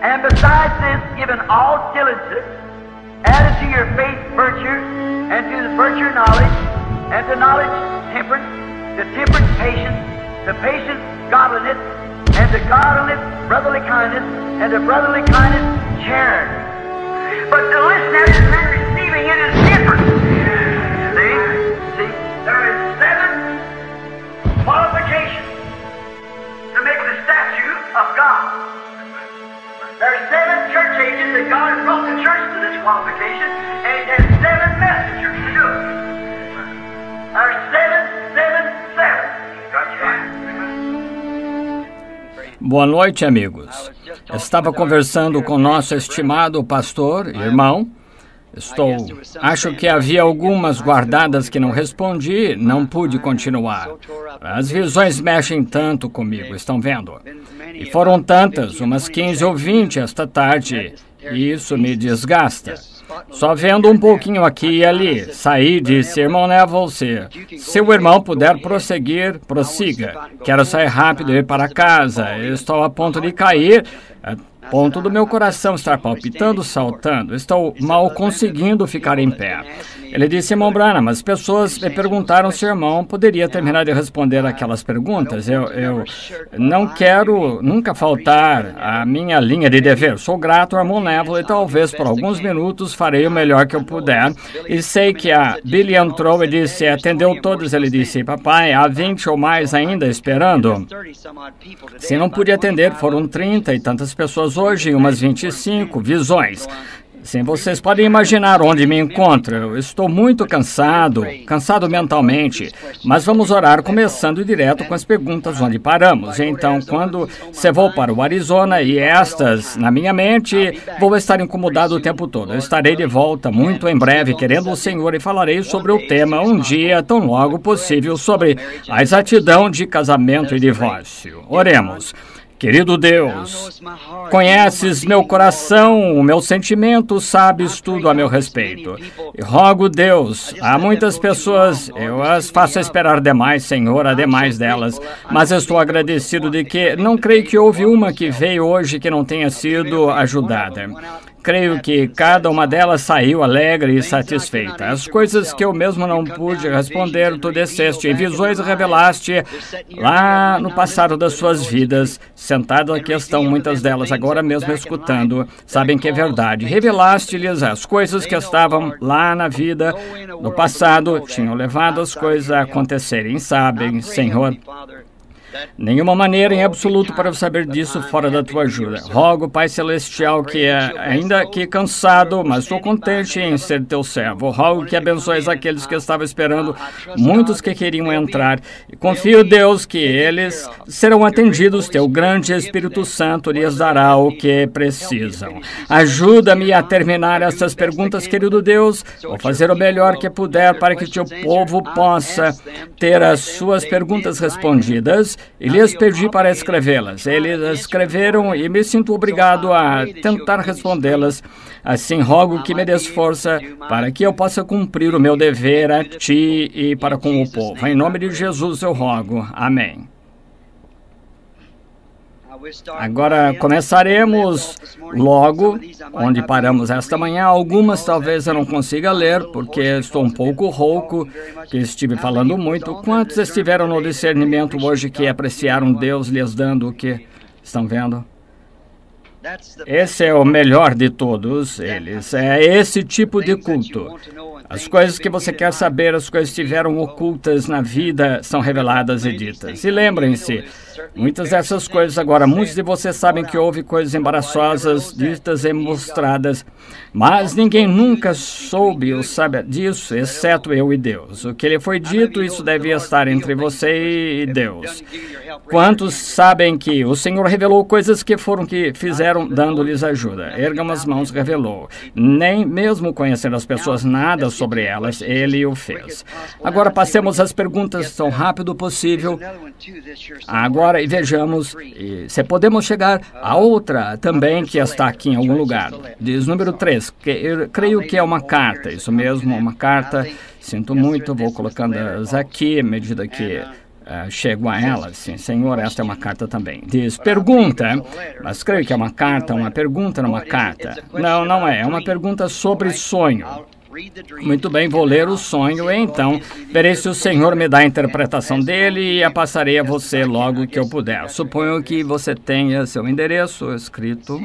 And besides this, given all diligence, added to your faith virtue, and to the virtue knowledge, and to knowledge temperance, to temperance patience, to patience godliness, and to godliness brotherly kindness, and to brotherly kindness charity. But to listen at it and receiving it is different. See, there is 7 qualifications to make the statue of God. There are 7 church ages that God has brought the church to this qualification, and He has 7 messengers to do it. There are 7, 7, 7. That's right. Boa noite, amigos. Estava conversando com nosso estimado pastor, irmão. Acho que havia algumas guardadas que não respondi, não pude continuar. As visões mexem tanto comigo, estão vendo? E foram tantas, umas 15 ou 20 esta tarde, e isso me desgasta. Só vendo um pouquinho aqui e ali, saí e disse, irmão Neville, se seu irmão puder prosseguir, prossiga. Quero sair rápido e ir para casa. Estou a ponto de cair, a ponto do meu coração estar palpitando, saltando. Estou mal conseguindo ficar em pé. Ele disse, irmão Branham, as pessoas me perguntaram se o irmão poderia terminar de responder aquelas perguntas. Eu não quero nunca faltar a minha linha de dever. Sou grato ao irmão Neville e talvez por alguns minutos farei o melhor que eu puder. E sei que a Billy entrou e disse, atendeu todos. Ele disse, papai, há 20 ou mais ainda esperando. Se não pude atender, foram 30 e tantas pessoas hoje, umas 25 visões. Sim, vocês podem imaginar onde me encontro. Eu estou muito cansado mentalmente. Mas vamos orar começando direto com as perguntas onde paramos. Então, quando você vou para o Arizona e estas na minha mente, vou estar incomodado o tempo todo. Eu estarei de volta muito em breve, querendo o Senhor, e falarei sobre o tema um dia, tão logo possível, sobre a exatidão de casamento e divórcio. Oremos. Querido Deus, conheces meu coração, o meu sentimento, sabes tudo a meu respeito. E rogo, Deus, há muitas pessoas, eu as faço esperar demais, Senhor, há demais delas, mas estou agradecido de que não creio que houve uma que veio hoje que não tenha sido ajudada. Creio que cada uma delas saiu alegre e satisfeita. As coisas que eu mesmo não pude responder, tu desceste em visões e revelaste lá no passado das suas vidas. Sentadas aqui estão muitas delas agora mesmo escutando. Sabem que é verdade. Revelaste-lhes as coisas que estavam lá na vida, no passado, tinham levado as coisas a acontecerem. Sabem, Senhor, nenhuma maneira em absoluto para eu saber disso fora da tua ajuda. Rogo, Pai Celestial, que ainda que cansado, mas estou contente em ser teu servo. Rogo que abençoes aqueles que estavam esperando, muitos que queriam entrar. E confio, Deus, que eles serão atendidos. Teu grande Espírito Santo lhes dará o que precisam. Ajuda-me a terminar essas perguntas, querido Deus. Vou fazer o melhor que puder para que teu povo possa ter as suas perguntas respondidas. E lhes pedi para escrevê-las. Eles escreveram e me sinto obrigado a tentar respondê-las. Assim, rogo que me dês força para que eu possa cumprir o meu dever a ti e para com o povo. Em nome de Jesus eu rogo. Amém. Agora começaremos logo onde paramos esta manhã. Algumas talvez eu não consiga ler, porque estou um pouco rouco, que estive falando muito. Quantos estiveram no discernimento hoje que apreciaram Deus lhes dando o que estão vendo? Esse é o melhor de todos eles. É esse tipo de culto. As coisas que você quer saber, as coisas que estiveram ocultas na vida, são reveladas e ditas. E lembrem-se, muitas dessas coisas agora, muitos de vocês sabem que houve coisas embaraçosas, ditas e mostradas, mas ninguém nunca soube ou sabe disso, exceto eu e Deus. O que lhe foi dito, isso devia estar entre você e Deus. Quantos sabem que o Senhor revelou coisas que fizeram dando-lhes ajuda? Ergam as mãos, revelou. Nem mesmo conhecendo as pessoas nada sobre elas, Ele o fez. Agora passemos às perguntas tão rápido possível. Agora, e vejamos se podemos chegar a outra também que está aqui em algum lugar. Diz número 3, que eu creio que é uma carta, isso mesmo, uma carta. Sinto muito, vou colocando-as aqui, à medida que chego a ela, sim, Senhor, esta é uma carta também. Diz, pergunta, mas creio que é uma carta, uma pergunta numa carta. Não, não é, é uma pergunta sobre sonho. Muito bem, vou ler o sonho e então verei se o Senhor me dá a interpretação dele e a passarei a você logo que eu puder. Suponho que você tenha seu endereço escrito.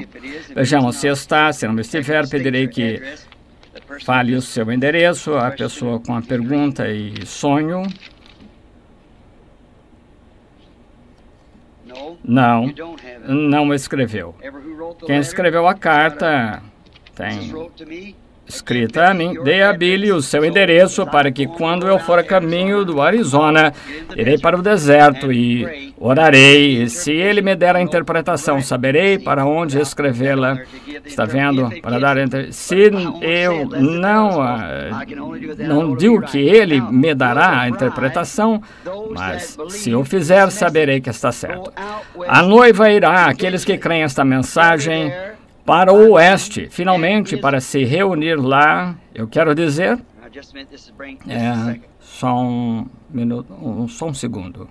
Vejamos se está, se não estiver, pedirei que fale o seu endereço, a pessoa com a pergunta e sonho. Não, não escreveu. Quem escreveu a carta tem escrita a mim, dê a Billy o seu endereço para que quando eu for a caminho do Arizona, irei para o deserto e orarei. E se ele me der a interpretação, saberei para onde escrevê-la. Está vendo? Para dar se eu não digo que ele me dará a interpretação, mas se eu fizer, saberei que está certo. A noiva irá, aqueles que creem esta mensagem, para o oeste, finalmente, para se reunir lá, eu quero dizer, só um minuto, só um segundo.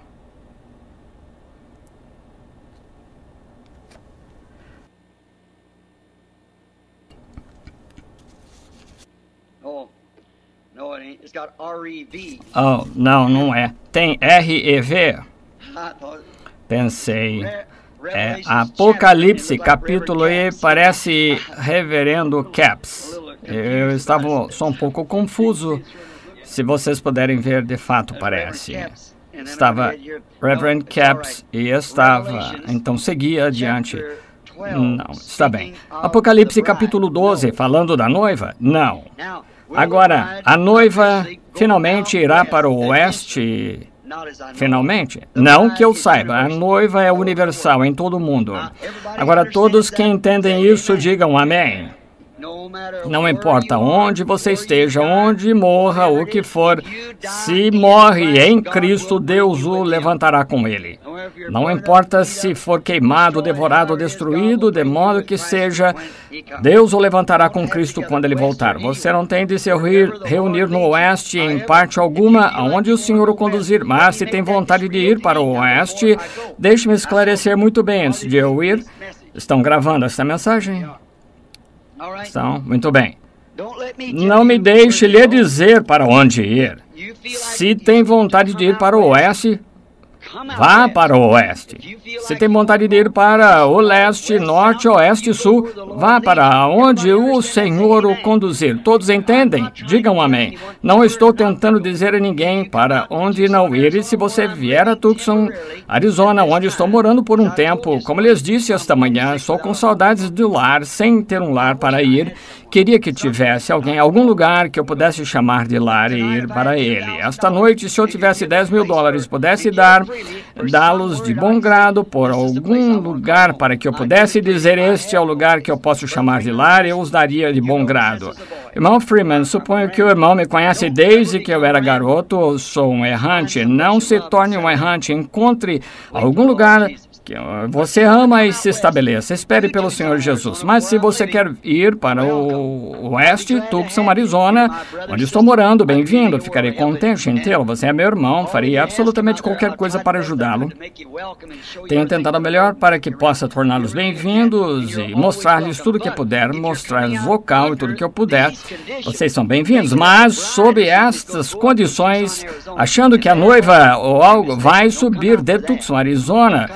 Oh, não, não é. Tem REV? Pensei. Apocalipse, capítulo E, parece Reverendo Capps. Eu estava só um pouco confuso. Se vocês puderem ver, de fato parece. Estava Reverend Capps e estava... Então seguia adiante. Não, está bem. Apocalipse, capítulo 12, falando da noiva? Não. Agora, a noiva finalmente irá para o oeste... Finalmente? Não que eu saiba, a noiva é universal em todo o mundo. Agora, todos que entendem isso, digam amém. Não importa onde você esteja, onde morra, o que for, se morre em Cristo, Deus o levantará com ele. Não importa se for queimado, devorado ou destruído, de modo que seja, Deus o levantará com Cristo quando ele voltar. Você não tem de se reunir no oeste em parte alguma, aonde o Senhor o conduzir, mas se tem vontade de ir para o oeste, deixe-me esclarecer muito bem antes de eu ir. Estão gravando essa mensagem? Estão? Muito bem. Não me deixe lhe dizer para onde ir. Se tem vontade de ir para o oeste, vá para o oeste. Se tem vontade de ir para o leste, norte, oeste e sul, vá para onde o Senhor o conduzir. Todos entendem? Digam amém. Não estou tentando dizer a ninguém para onde não ir. E se você vier a Tucson, Arizona, onde estou morando por um tempo, como lhes disse esta manhã, estou com saudades do lar, sem ter um lar para ir. Queria que tivesse algum lugar que eu pudesse chamar de lar e ir para ele. Esta noite, se eu tivesse $10.000, pudesse dá-los de bom grado por algum lugar para que eu pudesse dizer este é o lugar que eu posso chamar de lar, eu os daria de bom grado. Irmão Freeman, suponho que o irmão me conhece desde que eu era garoto, sou um errante. Não se torne um errante, encontre algum lugar que você ama e se estabeleça. Espere pelo Senhor Jesus. Mas se você quer ir para o oeste, Tucson, Arizona, onde estou morando, bem-vindo. Ficarei contente em tê-lo. Você é meu irmão. Farei absolutamente qualquer coisa para ajudá-lo. Tenho tentado melhor para que possa torná-los bem-vindos e mostrar-lhes tudo que puder, mostrar-lhes vocal e tudo que eu puder. Vocês são bem-vindos, mas sob estas condições, achando que a noiva ou algo vai subir de Tucson, Arizona,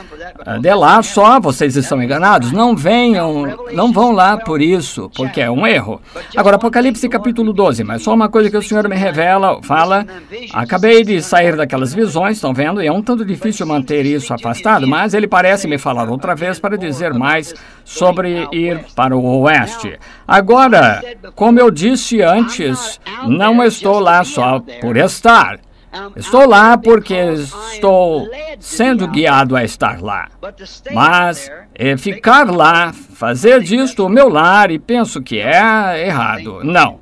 de lá só, vocês estão enganados. Não vão lá por isso, porque é um erro. Agora, Apocalipse capítulo 12, mas só uma coisa que o Senhor me fala. Acabei de sair daquelas visões, estão vendo? E é um tanto difícil manter isso afastado, mas ele parece me falar outra vez para dizer mais sobre ir para o oeste. Agora, como eu disse antes, não estou lá só por estar. Estou lá porque estou sendo guiado a estar lá. Mas ficar lá, fazer disto o meu lar, e penso que é errado. Não.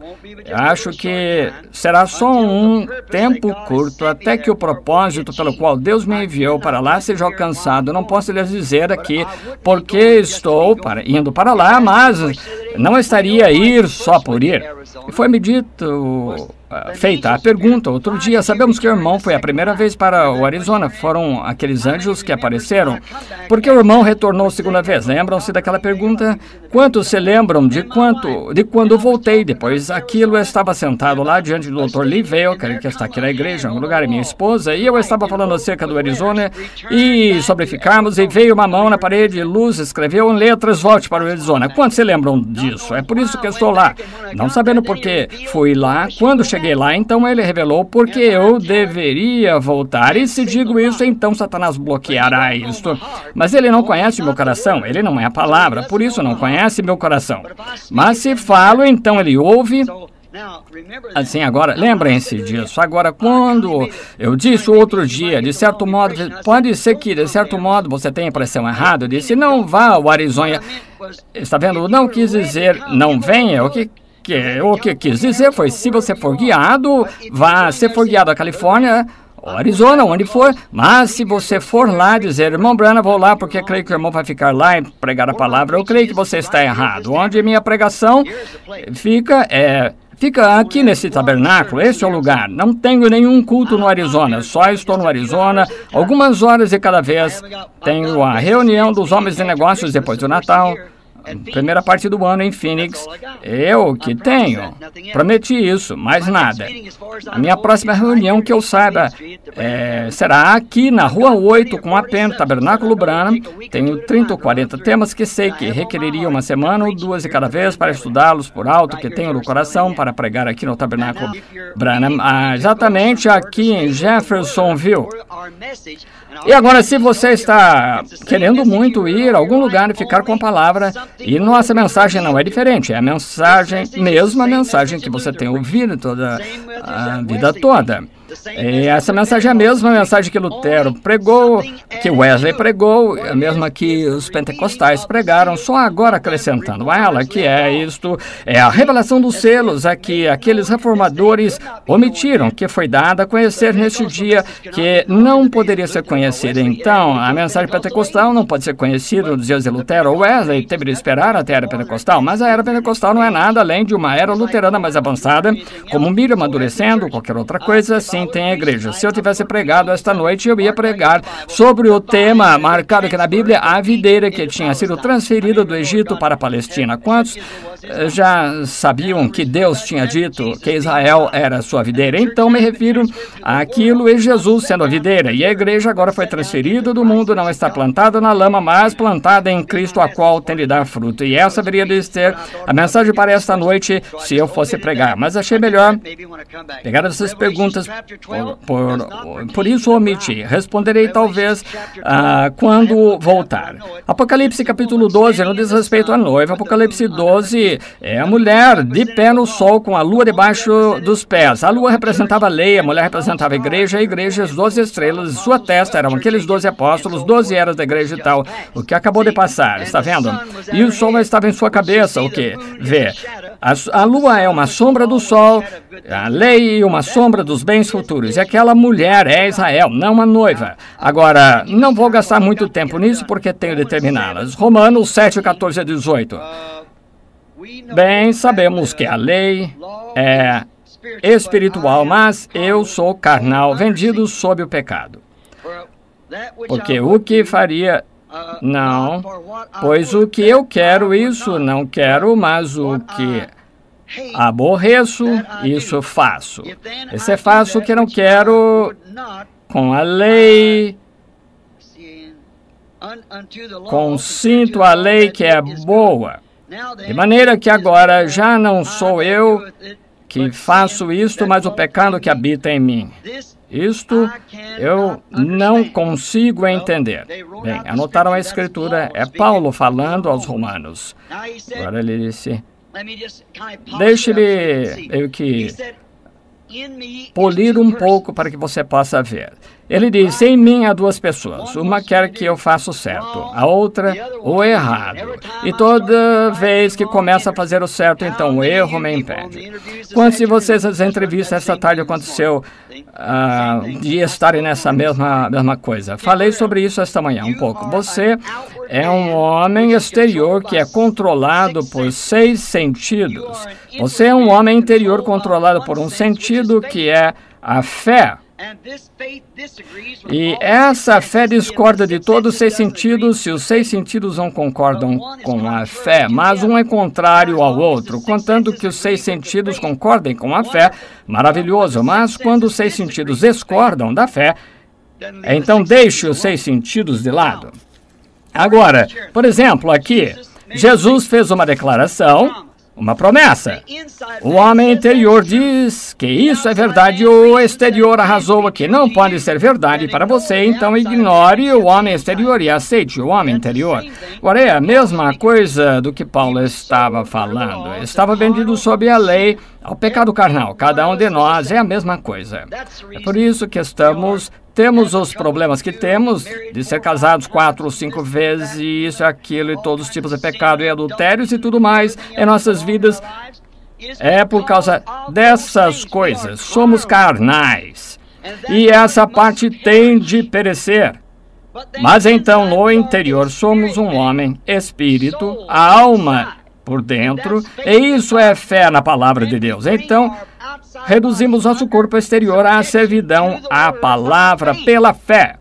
Acho que será só um tempo curto até que o propósito pelo qual Deus me enviou para lá seja alcançado. Não posso lhes dizer aqui porque estou indo para lá, mas não estaria a ir só por ir. E foi-me dito feita a pergunta. Outro dia, sabemos que o irmão foi a primeira vez para o Arizona. Foram aqueles anjos que apareceram. Porque o irmão retornou a segunda vez? Lembram-se daquela pergunta? Quantos se lembram de quando voltei? Depois aquilo, eu estava sentado lá diante do Dr. Lee Vail, que está aqui na igreja, em algum lugar, e minha esposa, e eu estava falando acerca do Arizona e sobre ficarmos, e veio uma mão na parede, luz, escreveu em letras, volte para o Arizona. Quantos se lembram disso? É por isso que eu estou lá. Não sabendo por que fui lá, quando cheguei lá, então ele revelou porque eu deveria voltar. E se digo isso, então Satanás bloqueará isto. Mas ele não conhece meu coração, ele não é a palavra, por isso não conhece meu coração. Mas se falo, então ele ouve. Assim, agora, lembrem-se disso. Agora, quando eu disse outro dia, de certo modo, pode ser que, de certo modo, você tenha a impressão errada. Eu disse, não vá ao Arizona. Está vendo? Não quis dizer, não venha. O que quis dizer foi, se você for guiado, vá. Se for guiado à Califórnia, ou Arizona, onde for, mas se você for lá dizer, irmão Branham, vou lá porque creio que o irmão vai ficar lá e pregar a palavra, eu creio que você está errado. Onde minha pregação fica aqui nesse tabernáculo, esse é o lugar. Não tenho nenhum culto no Arizona, só estou no Arizona algumas horas de cada vez. Tenho a reunião dos homens de negócios depois do Natal. Primeira parte do ano em Phoenix, eu que tenho. Prometi isso, mais nada. A minha próxima reunião, que eu saiba, será aqui na Rua 8, com a PEN, Tabernáculo Branham. Tenho 30 ou 40 temas que sei que requeriria uma semana ou duas de cada vez para estudá-los por alto, que tenho no coração para pregar aqui no Tabernáculo Branham, exatamente aqui em Jeffersonville. E agora, se você está querendo muito ir a algum lugar e ficar com a palavra, e nossa mensagem não é diferente, é a mensagem, mesma mensagem que você tem ouvido toda a vida toda. E essa mensagem é a mesma mensagem que Lutero pregou, que Wesley pregou, a mesma que os pentecostais pregaram, só agora acrescentando a ela, que é isto, é a revelação dos selos, a que aqueles reformadores omitiram, que foi dada a conhecer neste dia, que não poderia ser conhecida. Então, a mensagem pentecostal não pode ser conhecida nos dias de Lutero ou Wesley, teve de esperar até a era pentecostal, mas a era pentecostal não é nada além de uma era luterana mais avançada, como milho amadurecendo, qualquer outra coisa, assim tem a igreja. Se eu tivesse pregado esta noite, eu ia pregar sobre o tema marcado aqui na Bíblia, a videira que tinha sido transferida do Egito para a Palestina. Quantos já sabiam que Deus tinha dito que Israel era a sua videira? Então me refiro àquilo e Jesus sendo a videira. E a igreja agora foi transferida do mundo, não está plantada na lama, mas plantada em Cristo, a qual tem de dar fruto. E essa deveria de ser a mensagem para esta noite, se eu fosse pregar. Mas achei melhor pegar essas perguntas, por isso omiti. Responderei talvez quando voltar. Apocalipse capítulo 12 não diz respeito à noiva. Apocalipse 12 é a mulher de pé no sol com a lua debaixo dos pés. A lua representava a lei, a mulher representava a igreja as 12 estrelas, sua testa eram aqueles 12 apóstolos, 12 eras da igreja e tal. O que acabou de passar, está vendo? E o sol estava em sua cabeça, o que? Vê, a lua é uma sombra do sol, a lei é uma sombra dos bens futuros. E aquela mulher é Israel, não uma noiva. Agora, não vou gastar muito tempo nisso porque tenho de terminá-las. Romanos 7, 14 a 18. Bem, sabemos que a lei é espiritual, mas eu sou carnal, vendido sob o pecado. Porque o que faria... Não, pois o que eu quero, isso não quero, mas o que aborreço, isso faço. E se faço o que não quero, com a lei, consinto a lei que é boa. De maneira que agora já não sou eu que faço isto, mas o pecado que habita em mim. Isto eu não consigo entender. Bem, anotaram a escritura, é Paulo falando aos romanos. Agora ele disse, deixe-me, polir um pouco para que você possa ver. Ele disse, em mim há duas pessoas. Uma quer que eu faça o certo, a outra o errado. E toda vez que começa a fazer o certo, então o erro me impede. Quantos de vocês, as entrevistas esta tarde aconteceu de estarem nessa mesma coisa? Falei sobre isso esta manhã um pouco. Você é um homem exterior que é controlado por 6 sentidos. Você é um homem interior controlado por um sentido que é a fé. E essa fé discorda de todos os 6 sentidos se os 6 sentidos não concordam com a fé, mas um é contrário ao outro. Contanto que os 6 sentidos concordem com a fé, maravilhoso, mas quando os 6 sentidos discordam da fé, então deixe os 6 sentidos de lado. Agora, por exemplo, aqui, Jesus fez uma declaração, uma promessa. O homem interior diz que isso é verdade, o exterior arrasou que não pode ser verdade para você, então ignore o homem exterior e aceite o homem interior. Agora, é a mesma coisa do que Paulo estava falando. Estava vendido sob a lei ao pecado carnal. Cada um de nós é a mesma coisa. É por isso que temos os problemas que temos de ser casados 4 ou 5 vezes, e isso e aquilo, e todos os tipos de pecado e adultérios e tudo mais em nossas vidas. É por causa dessas coisas. Somos carnais. E essa parte tem de perecer. Mas então, no interior, somos um homem, espírito, a alma por dentro, e isso é fé na palavra de Deus. Então, reduzimos nosso corpo exterior à servidão à palavra pela fé,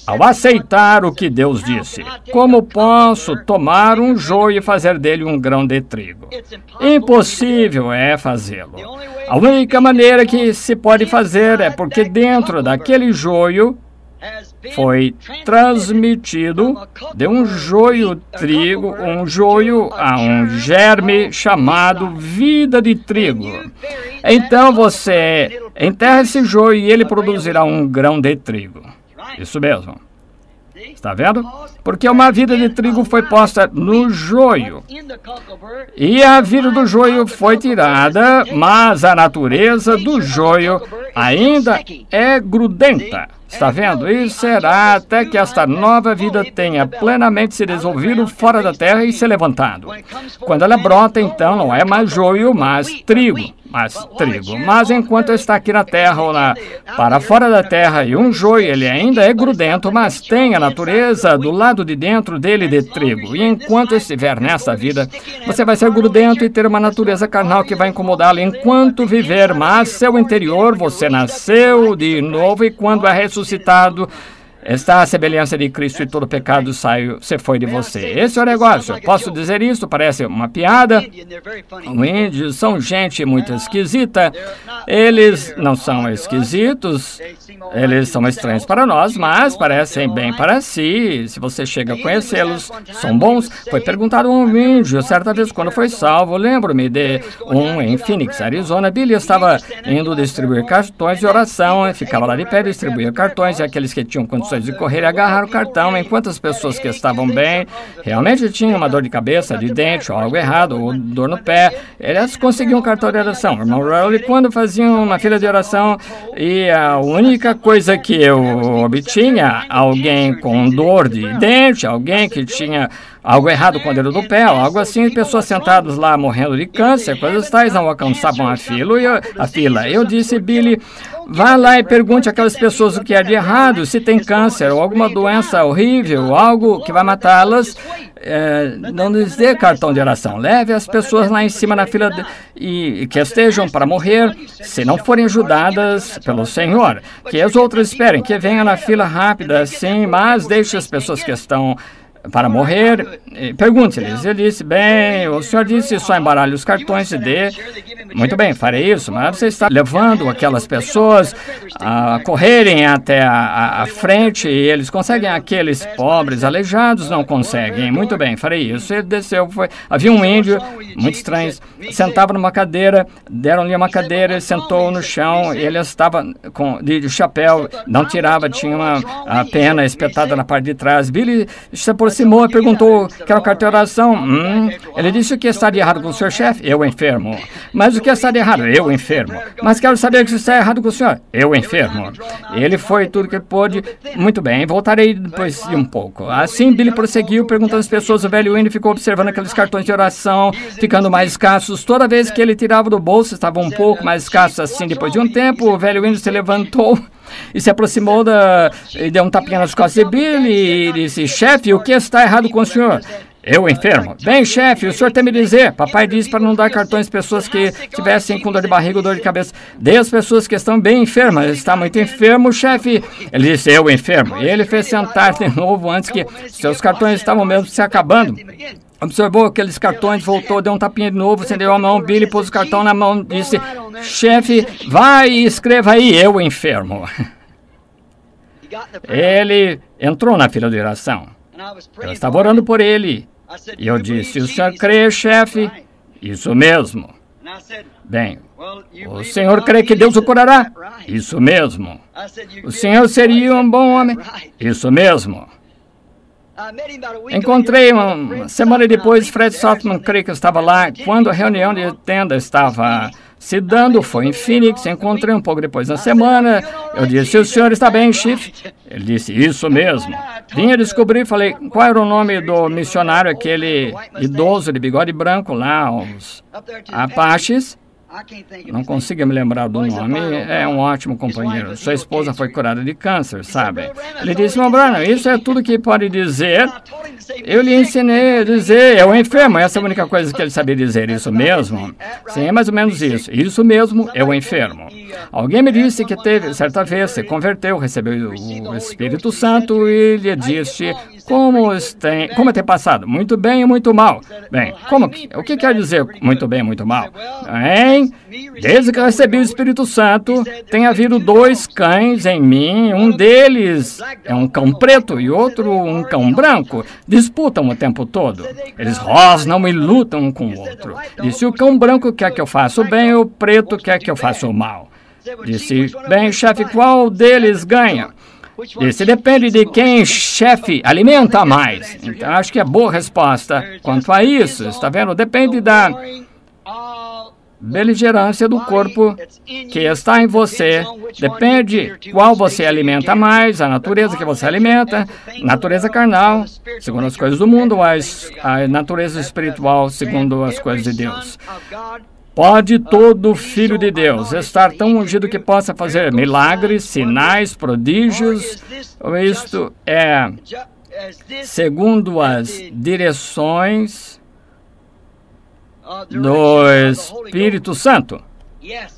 ao aceitar o que Deus disse. Como posso tomar um joio e fazer dele um grão de trigo? Impossível é fazê-lo. A única maneira que se pode fazer é porque dentro daquele joio foi transmitido de um joio trigo, um joio a um germe chamado vida de trigo. Então você enterra esse joio e ele produzirá um grão de trigo. Isso mesmo. Está vendo? Porque uma vida de trigo foi posta no joio. E a vida do joio foi tirada, mas a natureza do joio ainda é grudenta. Está vendo? E será até que esta nova vida tenha plenamente se desenvolvido fora da terra e se levantado. Quando ela brota, então, não é mais joio, mas trigo. Mas enquanto está aqui na terra ou para fora da terra e um joio, ele ainda é grudento, mas tem a natureza do lado de dentro dele de trigo. E enquanto estiver nessa vida, você vai ser grudento e ter uma natureza carnal que vai incomodá-lo enquanto viver, mas seu interior, você nasceu de novo e quando é ressuscitado, está a semelhança de Cristo e todo pecado se foi de você. Esse é o negócio. Posso dizer isso? Parece uma piada. Os índios são gente muito esquisita. Eles não são esquisitos. Eles são estranhos para nós, mas parecem bem para si. Se você chega a conhecê-los, são bons. Foi perguntado a um índio, certa vez, quando foi salvo. Lembro-me de um em Phoenix, Arizona. Billy estava indo distribuir cartões de oração. Ficava lá de pé, distribuía cartões, e aqueles que tinham condições de correr e agarrar o cartão, enquanto as pessoas que estavam bem realmente tinham uma dor de cabeça, de dente, ou algo errado, ou dor no pé, eles conseguiam um cartão de oração. O irmão Rowley, quando faziam uma fila de oração, e a única coisa que eu obtinha, alguém com dor de dente, alguém que tinha algo errado com o dedo do pé, algo assim, pessoas sentadas lá morrendo de câncer, coisas tais, não alcançavam a fila. Eu disse, Billy, vá lá e pergunte àquelas pessoas o que é de errado, se tem câncer ou alguma doença horrível, algo que vai matá-las, não lhes dê cartão de oração. Leve as pessoas lá em cima na fila e que estejam para morrer, se não forem ajudadas pelo Senhor. Que as outras esperem, que venham na fila rápida, sim, mas deixe as pessoas que estão para morrer, pergunte-lhes. Ele disse, bem, o senhor disse só embaralhe os cartões e dê. Muito bem, farei isso, mas você está levando aquelas pessoas a correrem até a frente e eles conseguem, aqueles pobres, aleijados não conseguem. Muito bem, farei isso. Ele desceu, havia um índio, muito estranho, sentava numa cadeira, deram-lhe uma cadeira, ele sentou no chão, ele estava de chapéu, não tirava, tinha uma pena espetada na parte de trás. Billy se aproximou e perguntou, quer o cartão de oração? Ele disse o que está de errado com o seu chefe? Eu enfermo. Mas o que está de errado? Eu, enfermo. Mas quero saber o que está errado com o senhor. Eu, enfermo. Ele foi tudo que pôde. Muito bem, voltarei depois de um pouco. Assim, Billy prosseguiu, perguntando às pessoas. O velho Winnie ficou observando aqueles cartões de oração, ficando mais escassos. Toda vez que ele tirava do bolso, estavam um pouco mais escassos assim. Depois de um tempo, o velho Winnie se levantou e se aproximou e deu um tapinha nas costas de Billy e disse: chefe, o que está errado com o senhor? Eu, enfermo. Bem, chefe, o senhor tem me dizer. Papai disse para não dar cartões às pessoas que estivessem com dor de barriga ou dor de cabeça. Dê às pessoas que estão bem enfermas. Está muito enfermo, chefe. Ele disse: eu, enfermo. E ele fez sentar de novo antes que seus cartões estavam mesmo se acabando. Observou aqueles cartões, voltou, deu um tapinha de novo, acendeu a mão. Billy pôs o cartão na mão e disse: chefe, vai e escreva aí, eu, enfermo. Ele entrou na fila de oração. Eu estava orando por ele. E eu disse: o senhor crê, chefe? Isso mesmo. Bem, o senhor crê que Deus o curará? Isso mesmo. O senhor seria um bom homem? Isso mesmo. Encontrei uma semana depois, Fred Softman, creio que estava lá, quando a reunião de tenda estava se dando, foi em Phoenix, encontrei um pouco depois da semana. Eu disse: o senhor está bem, Chief? Ele disse: isso mesmo. Vinha descobrir, falei: qual era o nome do missionário, aquele idoso de bigode branco lá, os Apaches? Não consigo me lembrar do nome. É um ótimo companheiro. Sua esposa foi curada de câncer, sabe? Ele disse: meu Branham, isso é tudo que pode dizer. Eu lhe ensinei a dizer: eu enfermo. Essa é a única coisa que ele sabia dizer. Isso mesmo? Sim, é mais ou menos isso. Isso mesmo, eu enfermo. Alguém me disse que teve, certa vez, se converteu, recebeu o Espírito Santo e lhe disse: como tem passado? Muito bem e muito mal. Bem, o que quer dizer muito bem e muito mal? Bem, desde que eu recebi o Espírito Santo, tem havido 2 cães em mim. Um deles é um cão preto e outro um cão branco. Disputam o tempo todo. Eles rosnam e lutam um com o outro. Disse: o cão branco quer que eu faça o bem e o preto quer que eu faça o mal. Disse: bem, chefe, qual deles ganha? Disse: depende de quem, chefe, alimenta mais. Então, acho que é boa resposta quanto a isso. Está vendo? Depende da beligerância do corpo que está em você. Depende qual você alimenta mais, a natureza que você alimenta, natureza carnal, segundo as coisas do mundo, a natureza espiritual, segundo as coisas de Deus. Pode todo filho de Deus estar tão ungido que possa fazer milagres, sinais, prodígios? Isto é segundo as direções do Espírito Santo?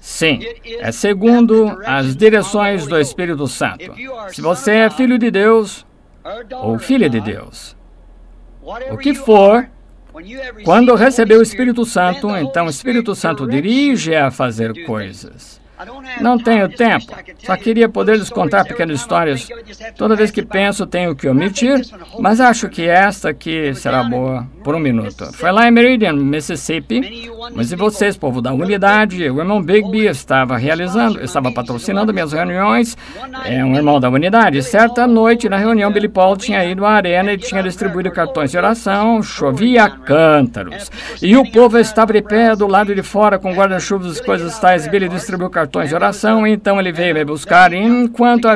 Sim, é segundo as direções do Espírito Santo. Se você é filho de Deus ou filha de Deus, o que for, quando recebeu o Espírito Santo, então o Espírito Santo dirige a fazer coisas. Não tenho tempo, só queria poder lhes contar pequenas histórias. Toda vez que penso, tenho que omitir, mas acho que esta aqui será boa por um minuto. Foi lá em Meridian, Mississippi, mas e vocês, povo da unidade, o irmão Bigby estava patrocinando minhas reuniões, é um irmão da unidade. Certa noite, na reunião, Billy Paul tinha ido à arena e tinha distribuído cartões de oração, chovia cântaros. E o povo estava de pé do lado de fora com guarda-chuvas e coisas tais. Billy distribuiu cartões de oração, então ele veio me buscar. Enquanto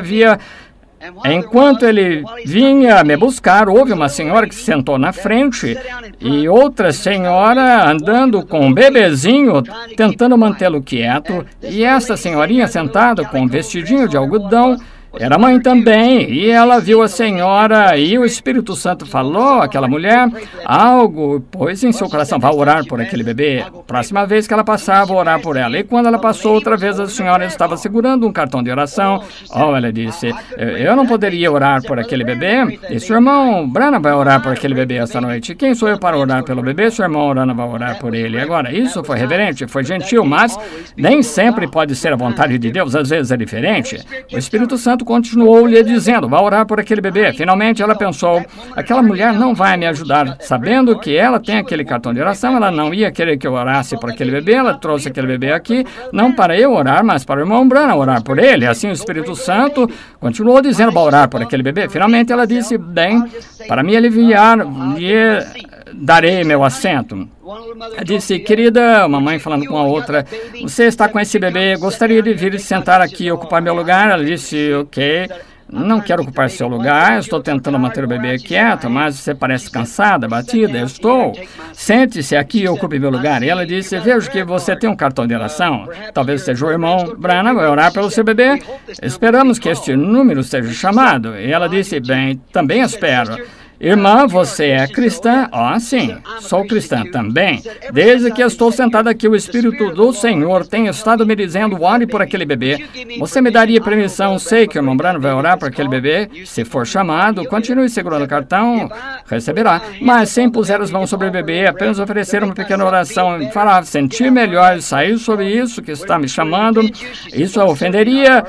ele vinha me buscar, houve uma senhora que se sentou na frente e outra senhora andando com um bebezinho, tentando mantê-lo quieto, e essa senhorinha sentada com um vestidinho de algodão era mãe também, e ela viu a senhora e o Espírito Santo falou àquela mulher algo, pôs em seu coração: vá orar por aquele bebê. Próxima vez que ela passar, vou orar por ela. E quando ela passou outra vez, a senhora estava segurando um cartão de oração. Ela disse: eu não poderia orar por aquele bebê? E seu irmão Branham vai orar por aquele bebê esta noite. Quem sou eu para orar pelo bebê? Seu irmão Branham vai orar por ele. Agora, isso foi reverente, foi gentil, mas nem sempre pode ser a vontade de Deus, às vezes é diferente. O Espírito Santo continuou lhe dizendo: vá orar por aquele bebê. Finalmente ela pensou: aquela mulher não vai me ajudar. Sabendo que ela tem aquele cartão de oração, ela não ia querer que eu orasse por aquele bebê. Ela trouxe aquele bebê aqui, não para eu orar, mas para o irmão Branham orar por ele. Assim o Espírito Santo continuou dizendo: vá orar por aquele bebê. Finalmente ela disse: bem, para me aliviar, darei meu assento. Ela disse, querida, uma mãe falando com a outra, você está com esse bebê, gostaria de vir sentar aqui e ocupar meu lugar? Ela disse, ok. Não quero ocupar seu lugar, estou tentando manter o bebê quieto, mas você parece cansada, batida. Eu estou. Sente-se aqui e ocupe meu lugar. E ela disse, vejo que você tem um cartão de oração. Talvez seja o irmão Branham, vai orar pelo seu bebê. Esperamos que este número seja chamado. E ela disse, bem, também espero. Irmã, você é cristã? Sim, sou cristã também. Desde que estou sentada aqui, o Espírito do Senhor tem estado me dizendo, ore por aquele bebê. Você me daria permissão? Sei que o irmão Branham vai orar por aquele bebê. Se for chamado, continue segurando o cartão, receberá. Mas sem puser as mãos sobre o bebê, apenas oferecer uma pequena oração, falar, sentir melhor, sair sobre isso que está me chamando. Isso a ofenderia?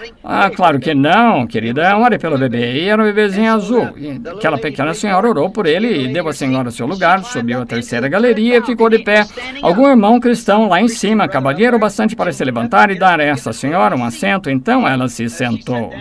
Claro que não, querida. Ore pelo bebê. E era um bebezinho azul. E aquela pequena senhora orou por ele e deu à senhora seu lugar, subiu à terceira galeria e ficou de pé. Algum irmão cristão lá em cima, cavalheiro bastante para se levantar e dar a essa senhora um assento, então ela se sentou.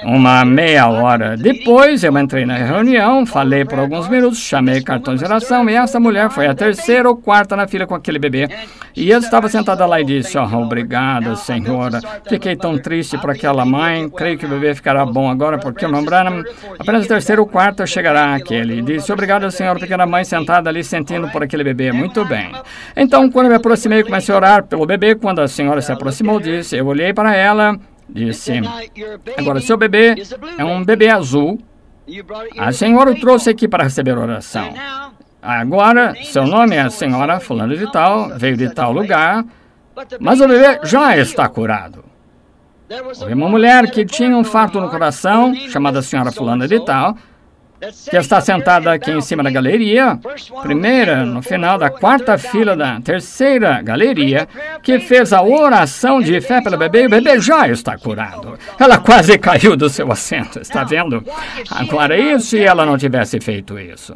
Uma meia hora depois, eu entrei na reunião, falei por alguns minutos, chamei cartões de oração e essa mulher foi a terceira ou quarta na fila com aquele bebê. E eu estava sentada lá e disse, obrigada, senhora. Fiquei tão triste por aquela mãe, creio que o bebê ficará bom agora porque o irmão Branham, apenas a terceira ou quarta chegará aquele. Disse, obrigada, senhora, pequena mãe sentada ali sentindo por aquele bebê. Muito bem. Então, quando eu me aproximei, comecei a orar pelo bebê. Quando a senhora se aproximou, disse, eu olhei para ela, disse, agora, seu bebê é um bebê azul. A senhora o trouxe aqui para receber oração. Agora, seu nome é a senhora fulano de tal, veio de tal lugar, mas o bebê já está curado. Houve uma mulher que tinha um infarto no coração, chamada senhora fulana de tal, que está sentada aqui em cima da galeria, primeira, no final da quarta fila da terceira galeria, que fez a oração de fé pelo bebê, e o bebê já está curado. Ela quase caiu do seu assento, está vendo? Agora, e se ela não tivesse feito isso?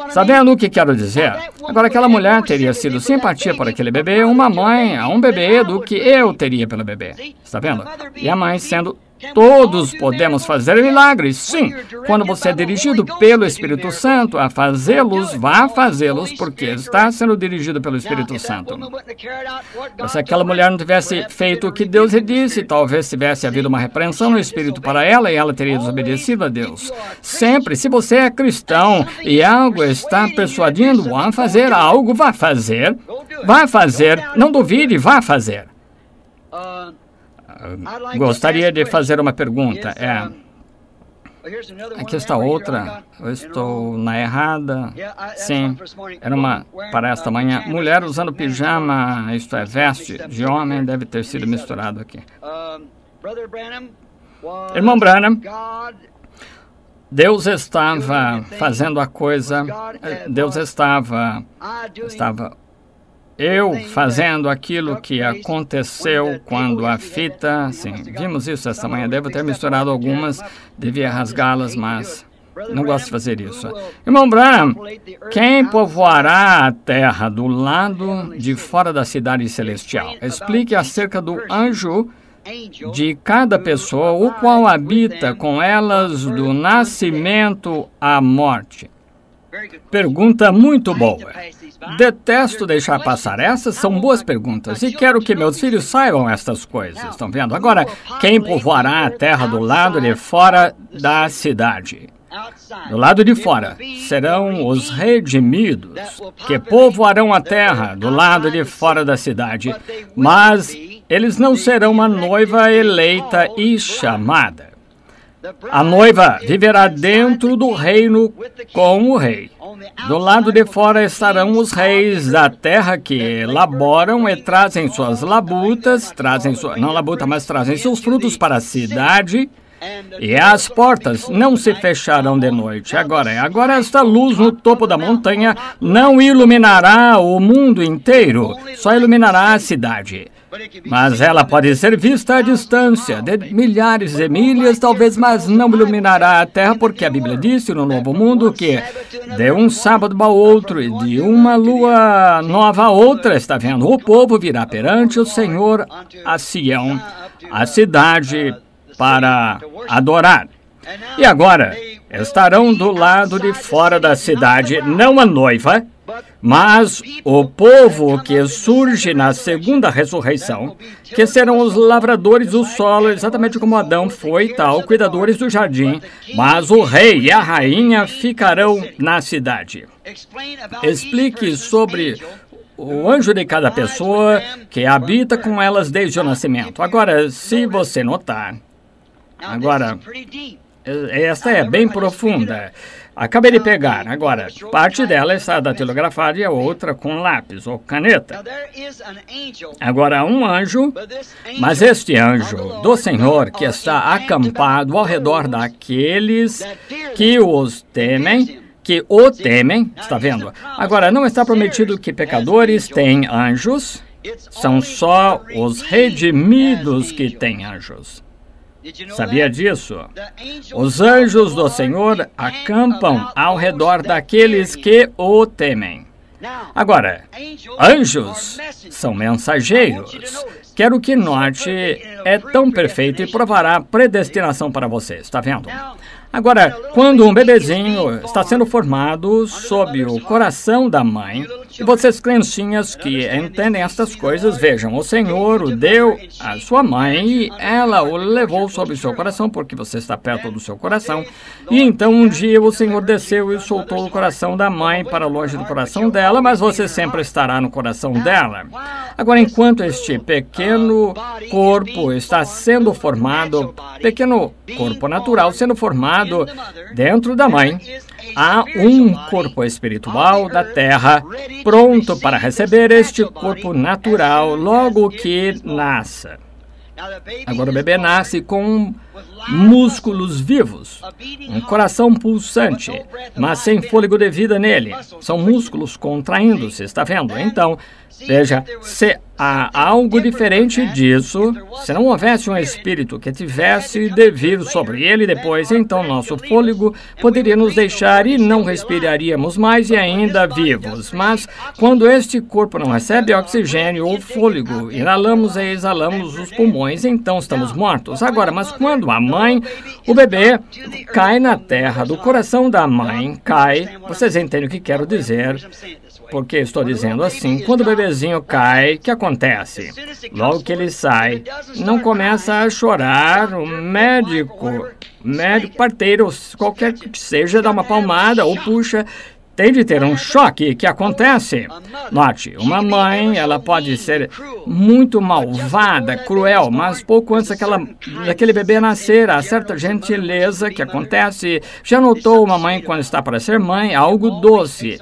Está vendo o que quero dizer? Agora, aquela mulher teria sido simpatia por aquele bebê, uma mãe a um bebê do que eu teria pelo bebê. Está vendo? E a mãe sendo... Todos podemos fazer milagres, sim. Quando você é dirigido pelo Espírito Santo a fazê-los, vá fazê-los, porque está sendo dirigido pelo Espírito Santo. Se aquela mulher não tivesse feito o que Deus lhe disse, talvez tivesse havido uma repreensão no Espírito para ela e ela teria desobedecido a Deus. Sempre, se você é cristão e algo está persuadindo a fazer algo, vá fazer. Vá fazer. Não duvide, vá fazer. Gostaria de fazer uma pergunta. Aqui está outra. Eu estou na errada. Sim, era uma para esta manhã. Mulher usando pijama, isto é, veste de homem, deve ter sido misturado aqui. Irmão Branham, Deus estava fazendo a coisa, Deus estava eu fazendo aquilo que aconteceu quando a fita... Sim, vimos isso esta manhã. Devo ter misturado algumas, devia rasgá-las, mas não gosto de fazer isso. Irmão Branham, quem povoará a terra do lado de fora da cidade celestial? Explique acerca do anjo de cada pessoa, o qual habita com elas do nascimento à morte. Pergunta muito boa. Detesto deixar passar. Essas são boas perguntas e quero que meus filhos saibam estas coisas. Estão vendo? Agora, quem povoará a terra do lado de fora da cidade? Do lado de fora serão os redimidos, que povoarão a terra do lado de fora da cidade, mas eles não serão uma noiva eleita e chamada. A noiva viverá dentro do reino com o rei. Do lado de fora estarão os reis da terra que laboram e trazem suas labutas, trazem seus frutos para a cidade, e as portas não se fecharão de noite. Agora esta luz no topo da montanha não iluminará o mundo inteiro, só iluminará a cidade. Mas ela pode ser vista à distância, de milhares de milhas, talvez, mas não iluminará a terra, porque a Bíblia disse no Novo Mundo que de um sábado a outro e de uma lua nova a outra, está vendo? O povo virá perante o Senhor a Sião, a cidade, para adorar. E agora estarão do lado de fora da cidade, não a noiva, mas o povo que surge na segunda ressurreição, que serão os lavradores do solo, exatamente como Adão foi tal, cuidadores do jardim, mas o rei e a rainha ficarão na cidade. Explique sobre o anjo de cada pessoa que habita com elas desde o nascimento. Agora, se você notar, esta é bem profunda. Acabei de pegar. Agora, parte dela está datilografada e a outra com lápis ou caneta. Agora, um anjo, mas este anjo do Senhor que está acampado ao redor daqueles que os temem, que o temem, está vendo? Agora, não está prometido que pecadores têm anjos, são só os redimidos que têm anjos. Sabia disso? Os anjos do Senhor acampam ao redor daqueles que o temem. Agora, anjos são mensageiros. Quero que note, é tão perfeito e provará predestinação para você, está vendo? Agora, quando um bebezinho está sendo formado sob o coração da mãe, e vocês criancinhas que entendem estas coisas, vejam, o Senhor o deu à sua mãe e ela o levou sob o seu coração, porque você está perto do seu coração. E então um dia o Senhor desceu e soltou o coração da mãe para longe do coração dela, mas você sempre estará no coração dela. Agora, enquanto este pequeno corpo está sendo formado, pequeno corpo natural sendo formado dentro da mãe, há um corpo espiritual da terra pronto para receber este corpo natural logo que nasça. Agora o bebê nasce com músculos vivos, um coração pulsante, mas sem fôlego de vida nele. São músculos contraindo-se, está vendo? Então, veja, se há algo diferente disso, se não houvesse um espírito que tivesse de vir sobre ele depois, então nosso fôlego poderia nos deixar e não respiraríamos mais e ainda vivos. Mas quando este corpo não recebe oxigênio ou fôlego, inalamos e exalamos os pulmões, então estamos mortos. Agora, mas quando a mãe, o bebê cai na terra, do coração da mãe cai, vocês entendem o que quero dizer? Porque estou dizendo assim, quando o bebezinho cai, o que acontece? Logo que ele sai, não começa a chorar, o médico parteiro, qualquer que seja, dá uma palmada ou puxa, tem de ter um choque. Que acontece? Note, uma mãe, ela pode ser muito malvada, cruel, mas pouco antes daquele bebê nascer, há certa gentileza que acontece. Já notou uma mãe quando está para ser mãe, algo doce?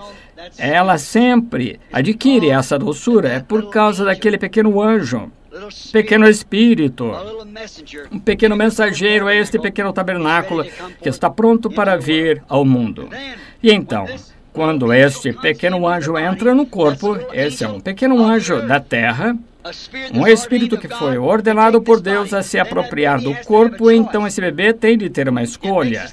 Ela sempre adquire essa doçura, é por causa daquele pequeno anjo, pequeno espírito, um pequeno mensageiro, é este pequeno tabernáculo que está pronto para vir ao mundo. E então, quando este pequeno anjo entra no corpo, esse é um pequeno anjo da terra, um espírito que foi ordenado por Deus a se apropriar do corpo, então esse bebê tem de ter uma escolha.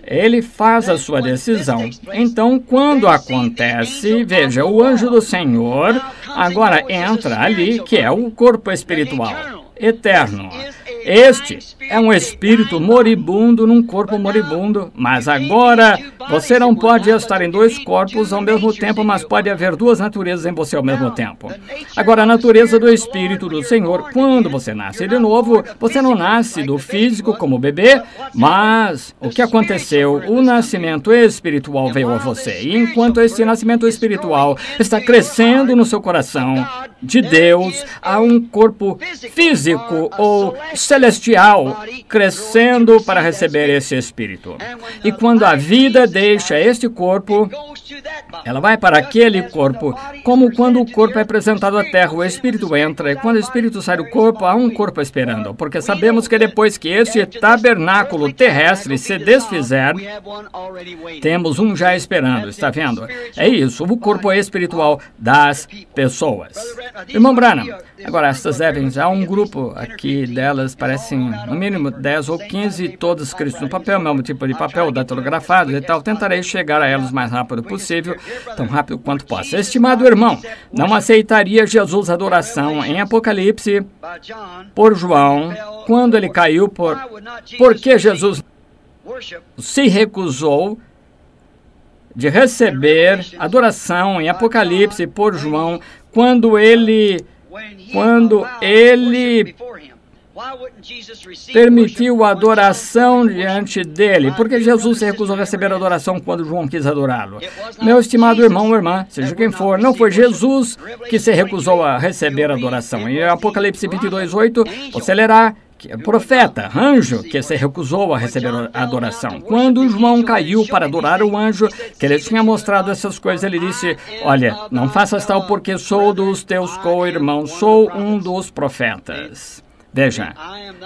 Ele faz a sua decisão. Então, quando acontece, veja, o anjo do Senhor agora entra ali, que é o corpo espiritual eterno. Este é um espírito moribundo num corpo moribundo, mas agora você não pode estar em dois corpos ao mesmo tempo, mas pode haver duas naturezas em você ao mesmo tempo. Agora, a natureza do Espírito do Senhor, quando você nasce de novo, você não nasce do físico como bebê, mas o que aconteceu? O nascimento espiritual veio a você. E enquanto esse nascimento espiritual está crescendo no seu coração de Deus, há um corpo físico ou celestial crescendo para receber esse espírito. E quando a vida deixa este corpo, ela vai para aquele corpo, como quando o corpo é apresentado à terra, o espírito entra, e quando o espírito sai do corpo, há um corpo esperando, porque sabemos que depois que este tabernáculo terrestre se desfizer, temos um já esperando, está vendo? É isso, o corpo espiritual das pessoas. Irmão Branham, agora estas Evans, há um grupo aqui delas, parecem no mínimo 10 ou 15, todas escritas no papel, mesmo tipo de papel, datilografados e tal. Tentarei chegar a elas o mais rápido possível, tão rápido quanto possa. Estimado irmão, não aceitaria Jesus a adoração em Apocalipse por João, quando ele caiu por que Jesus se recusou de receber adoração em Apocalipse por João quando ele permitiu a adoração diante dele. Porque Jesus se recusou a receber a adoração quando João quis adorá-lo. Meu estimado irmão ou irmã, seja quem for, não foi Jesus que se recusou a receber a adoração. Em Apocalipse 22:8, você lerá que profeta, anjo, que se recusou a receber a adoração. Quando João caiu para adorar o anjo, que ele tinha mostrado essas coisas, ele disse: olha, não faças tal porque sou dos teus co-irmãos, sou um dos profetas. Veja,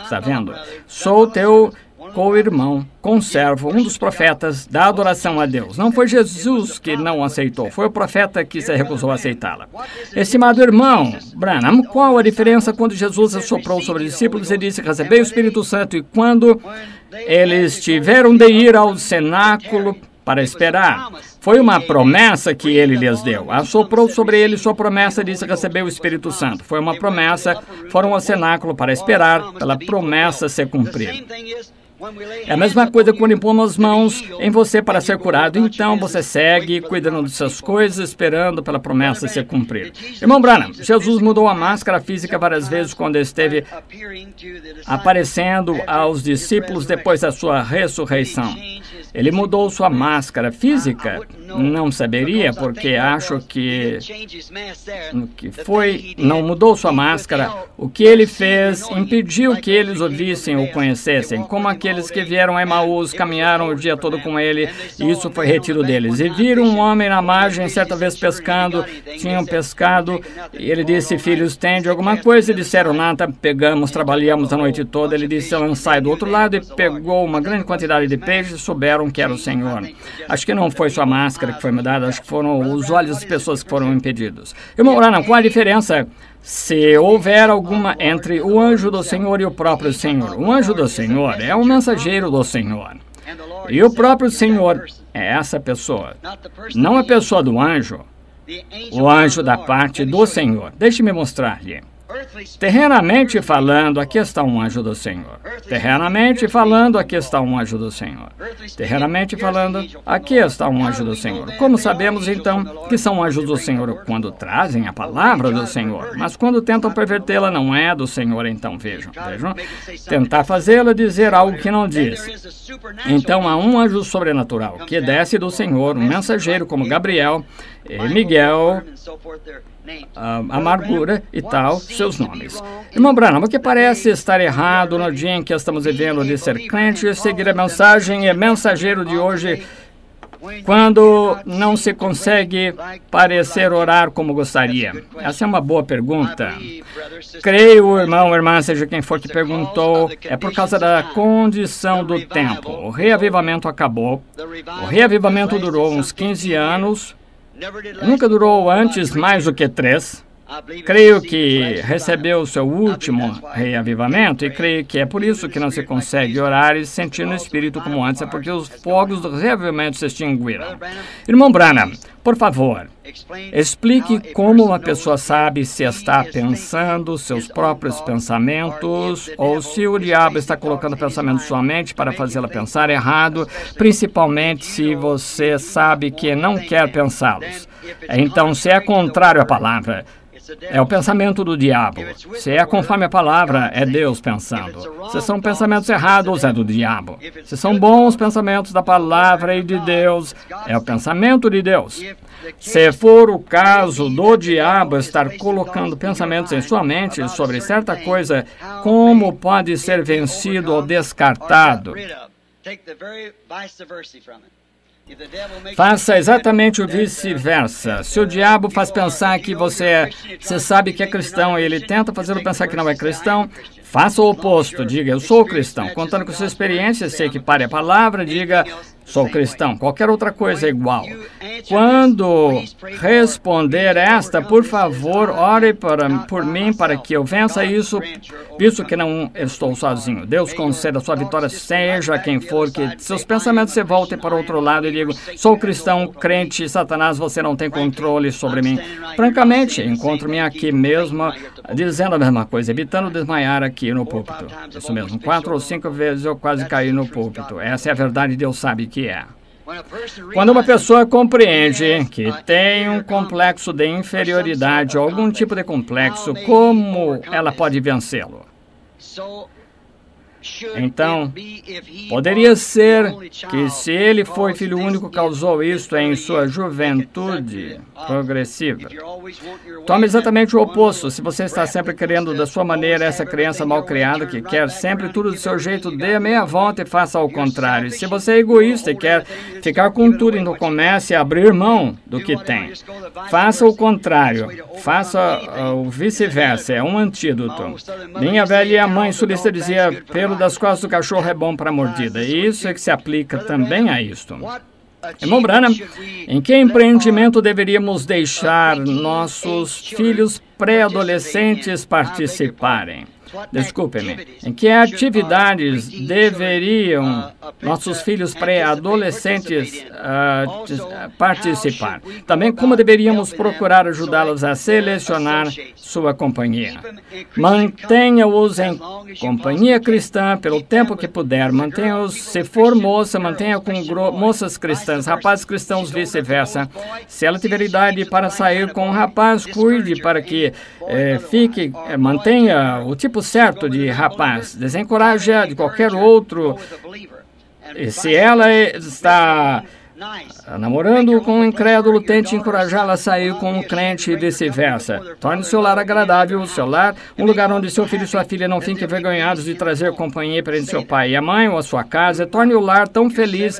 está vendo? Sou teu co-irmão, conservo, um dos profetas da adoração a Deus. Não foi Jesus que não aceitou, foi o profeta que se recusou a aceitá-la. Estimado irmão Branham, qual a diferença quando Jesus assoprou sobre os discípulos e disse: recebei o Espírito Santo, e quando eles tiveram de ir ao cenáculo para esperar? Foi uma promessa que ele lhes deu. Assoprou sobre eles sua promessa e disse: recebeu o Espírito Santo. Foi uma promessa, foram ao cenáculo para esperar pela promessa ser cumprida. É a mesma coisa quando impomos as mãos em você para ser curado. Então você segue cuidando de suas coisas, esperando pela promessa ser cumprida. Irmão Branham, Jesus mudou a máscara física várias vezes quando esteve aparecendo aos discípulos depois da sua ressurreição. Ele mudou sua máscara física? Não saberia, porque acho que não mudou sua máscara. O que ele fez impediu que eles o vissem ou conhecessem, como aqueles que vieram a Emaús, caminharam o dia todo com ele, e isso foi retiro deles. E viram um homem na margem, certa vez pescando, tinham pescado, e ele disse: filhos, tende alguma coisa? E disseram: nada, pegamos, trabalhamos a noite toda. Ele disse: lançai do outro lado, e pegou uma grande quantidade de peixes, souberam que era o Senhor. Acho que não foi sua máscara que foi mudada, acho que foram os olhos das pessoas que foram impedidos. Irmão Branham, qual a diferença, se houver alguma, entre o anjo do Senhor e o próprio Senhor? O anjo do Senhor é um mensageiro do Senhor. E o próprio Senhor é essa pessoa. Não a pessoa do anjo, o anjo da parte do Senhor. Deixe-me mostrar-lhe. Terrenamente falando, aqui está um anjo do Senhor. Terrenamente falando, aqui está um anjo do Senhor. Terrenamente falando, aqui está um anjo do Senhor. Como sabemos, então, que são anjos do Senhor quando trazem a palavra do Senhor? Mas quando tentam pervertê-la, não é do Senhor, então vejam. Tentar fazê-la dizer algo que não diz. Então há um anjo sobrenatural que desce do Senhor, um mensageiro como Gabriel, Miguel, amargura e tal, seus nomes. Irmão Branham, o que parece estar errado no dia em que estamos vivendo de ser crente, seguir a mensagem e mensageiro de hoje, quando não se consegue parecer orar como gostaria? Essa é uma boa pergunta. Creio, irmão, irmã, seja quem for que perguntou, é por causa da condição do tempo. O reavivamento acabou. O reavivamento durou uns 15 anos. Nunca durou antes mais do que 3. Creio que recebeu o seu último reavivamento e creio que é por isso que não se consegue orar e sentir no Espírito como antes, é porque os fogos do reavivamento se extinguiram. Irmão Branham, por favor, explique como uma pessoa sabe se está pensando seus próprios pensamentos ou se o diabo está colocando pensamentos em sua mente para fazê-la pensar errado, principalmente se você sabe que não quer pensá-los. Então, se é contrário à palavra, é o pensamento do diabo. Se é conforme a palavra, é Deus pensando. Se são pensamentos errados, é do diabo. Se são bons pensamentos da palavra e de Deus, é o pensamento de Deus. Se for o caso do diabo estar colocando pensamentos em sua mente sobre certa coisa, como pode ser vencido ou descartado? Faça exatamente o vice-versa. Se o diabo faz pensar que você sabe que é cristão e ele tenta fazê-lo pensar que não é cristão, faça o oposto. Diga: eu sou cristão. Contando com sua experiência, se equipare a palavra, diga: Sou cristão. Qualquer outra coisa é igual. Quando responder esta, por favor, ore por mim para que eu vença isso, visto que não estou sozinho. Deus conceda a sua vitória, seja quem for, que seus pensamentos se voltem para o outro lado e digam, sou cristão, crente, Satanás, você não tem controle sobre mim. Francamente, encontro-me aqui mesmo, dizendo a mesma coisa, evitando desmaiar aqui no púlpito. Isso mesmo, 4 ou 5 vezes eu quase caí no púlpito. Essa é a verdade, Deus sabe que é. Quando uma pessoa compreende que tem um complexo de inferioridade ou algum tipo de complexo, como ela pode vencê-lo? Então, poderia ser que se ele foi filho único, causou isto em sua juventude progressiva. Tome exatamente o oposto. Se você está sempre querendo da sua maneira, essa criança mal criada que quer sempre tudo do seu jeito, dê a meia volta e faça ao contrário. Se você é egoísta e quer ficar com tudo, então comece a abrir mão do que tem. Faça o contrário. Faça o vice-versa. É um antídoto. Minha velha mãe sulista dizia, pelo das costas do cachorro é bom para a mordida. E isso é que se aplica também a isto. Irmão Branham, em que empreendimento deveríamos deixar nossos filhos pré-adolescentes participarem? Desculpe-me. Em que atividades deveriam nossos filhos pré-adolescentes participar? Também como deveríamos procurar ajudá-los a selecionar sua companhia? Mantenha-os em companhia cristã pelo tempo que puder. Mantenha-os, se for moça, mantenha com moças cristãs, rapazes cristãos, vice-versa. Se ela tiver idade para sair com um rapaz, cuide para que mantenha o tipo certo de rapaz. Desencoraje-a de qualquer outro. E se ela está namorando com um incrédulo, tente encorajá-la a sair com um crente e vice-versa. Torne seu lar agradável, seu lar um lugar onde seu filho e sua filha não fiquem envergonhados de trazer companhia para seu pai e a mãe ou a sua casa. Torne o lar tão feliz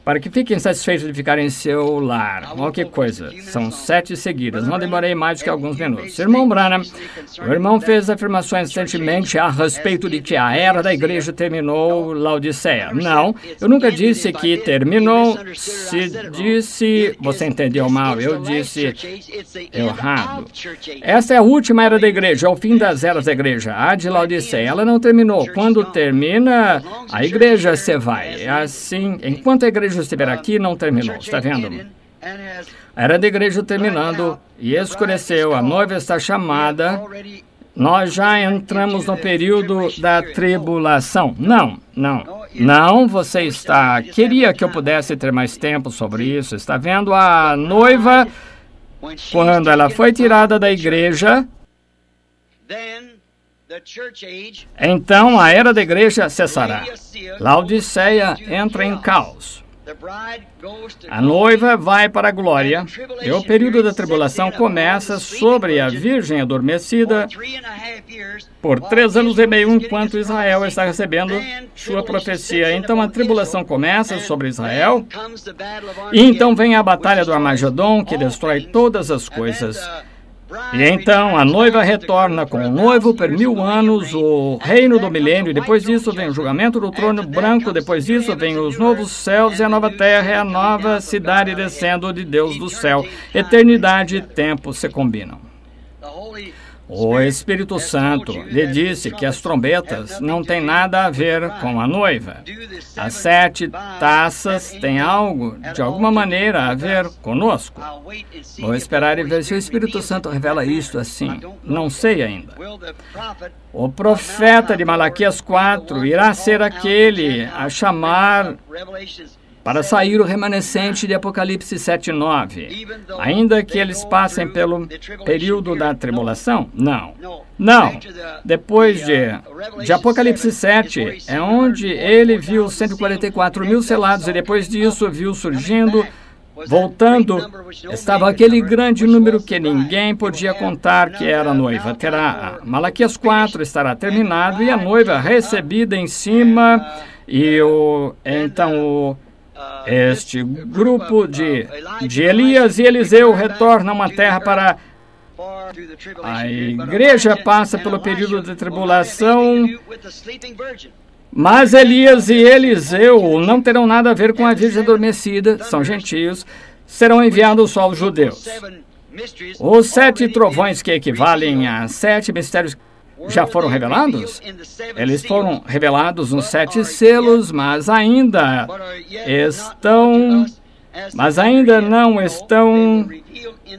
para que fiquem satisfeitos de ficar em seu lar. Olha que coisa. São 7 seguidas. Não demorei mais do que alguns minutos. Irmão Branham, o irmão fez afirmações recentemente a respeito de que a era da igreja terminou Laodiceia. Não, eu nunca disse que terminou. Se disse, você entendeu mal. Eu disse errado. Esta é a última era da igreja, é o fim das eras da igreja. A de Laodiceia, ela não terminou. Quando termina, a igreja se vai. É assim, enquanto a igreja estiver aqui, não terminou. Está vendo? A era da igreja terminando e escureceu. A noiva está chamada. Nós já entramos no período da tribulação. Não, você está... Queria que eu pudesse ter mais tempo sobre isso. Está vendo? A noiva, quando ela foi tirada da igreja, então a era da igreja cessará. Laodiceia entra em caos. A noiva vai para a glória, e o período da tribulação começa sobre a virgem adormecida por 3 anos e meio, enquanto Israel está recebendo sua profecia. Então a tribulação começa sobre Israel, e então vem a batalha do Armagedon, que destrói todas as coisas. E então a noiva retorna com o noivo por 1000 anos, o reino do milênio, e depois disso vem o julgamento do trono branco, depois disso vem os novos céus e a nova terra, e a nova cidade descendo de Deus do céu. Eternidade e tempo se combinam. O Espírito Santo lhe disse que as trombetas não têm nada a ver com a noiva. As 7 taças têm algo, de alguma maneira, a ver conosco. Vou esperar e ver se o Espírito Santo revela isto assim. Não sei ainda. O profeta de Malaquias 4 irá ser aquele a chamar para sair o remanescente de Apocalipse 7:9. Ainda que eles passem pelo período da tribulação? Não. Depois de Apocalipse 7, é onde ele viu 144.000 selados, e depois disso viu surgindo, voltando, estava aquele grande número que ninguém podia contar, que era a noiva. Malaquias 4 estará terminado e a noiva recebida em cima, e este grupo de Elias e Eliseu retorna a uma terra para... A igreja passa pelo período de tribulação Mas Elias e Eliseu não terão nada a ver com a Virgem adormecida, são gentios, serão enviados só aos judeus. Os 7 trovões que equivalem a 7 mistérios já foram revelados? Eles foram revelados nos 7 selos, mas ainda não estão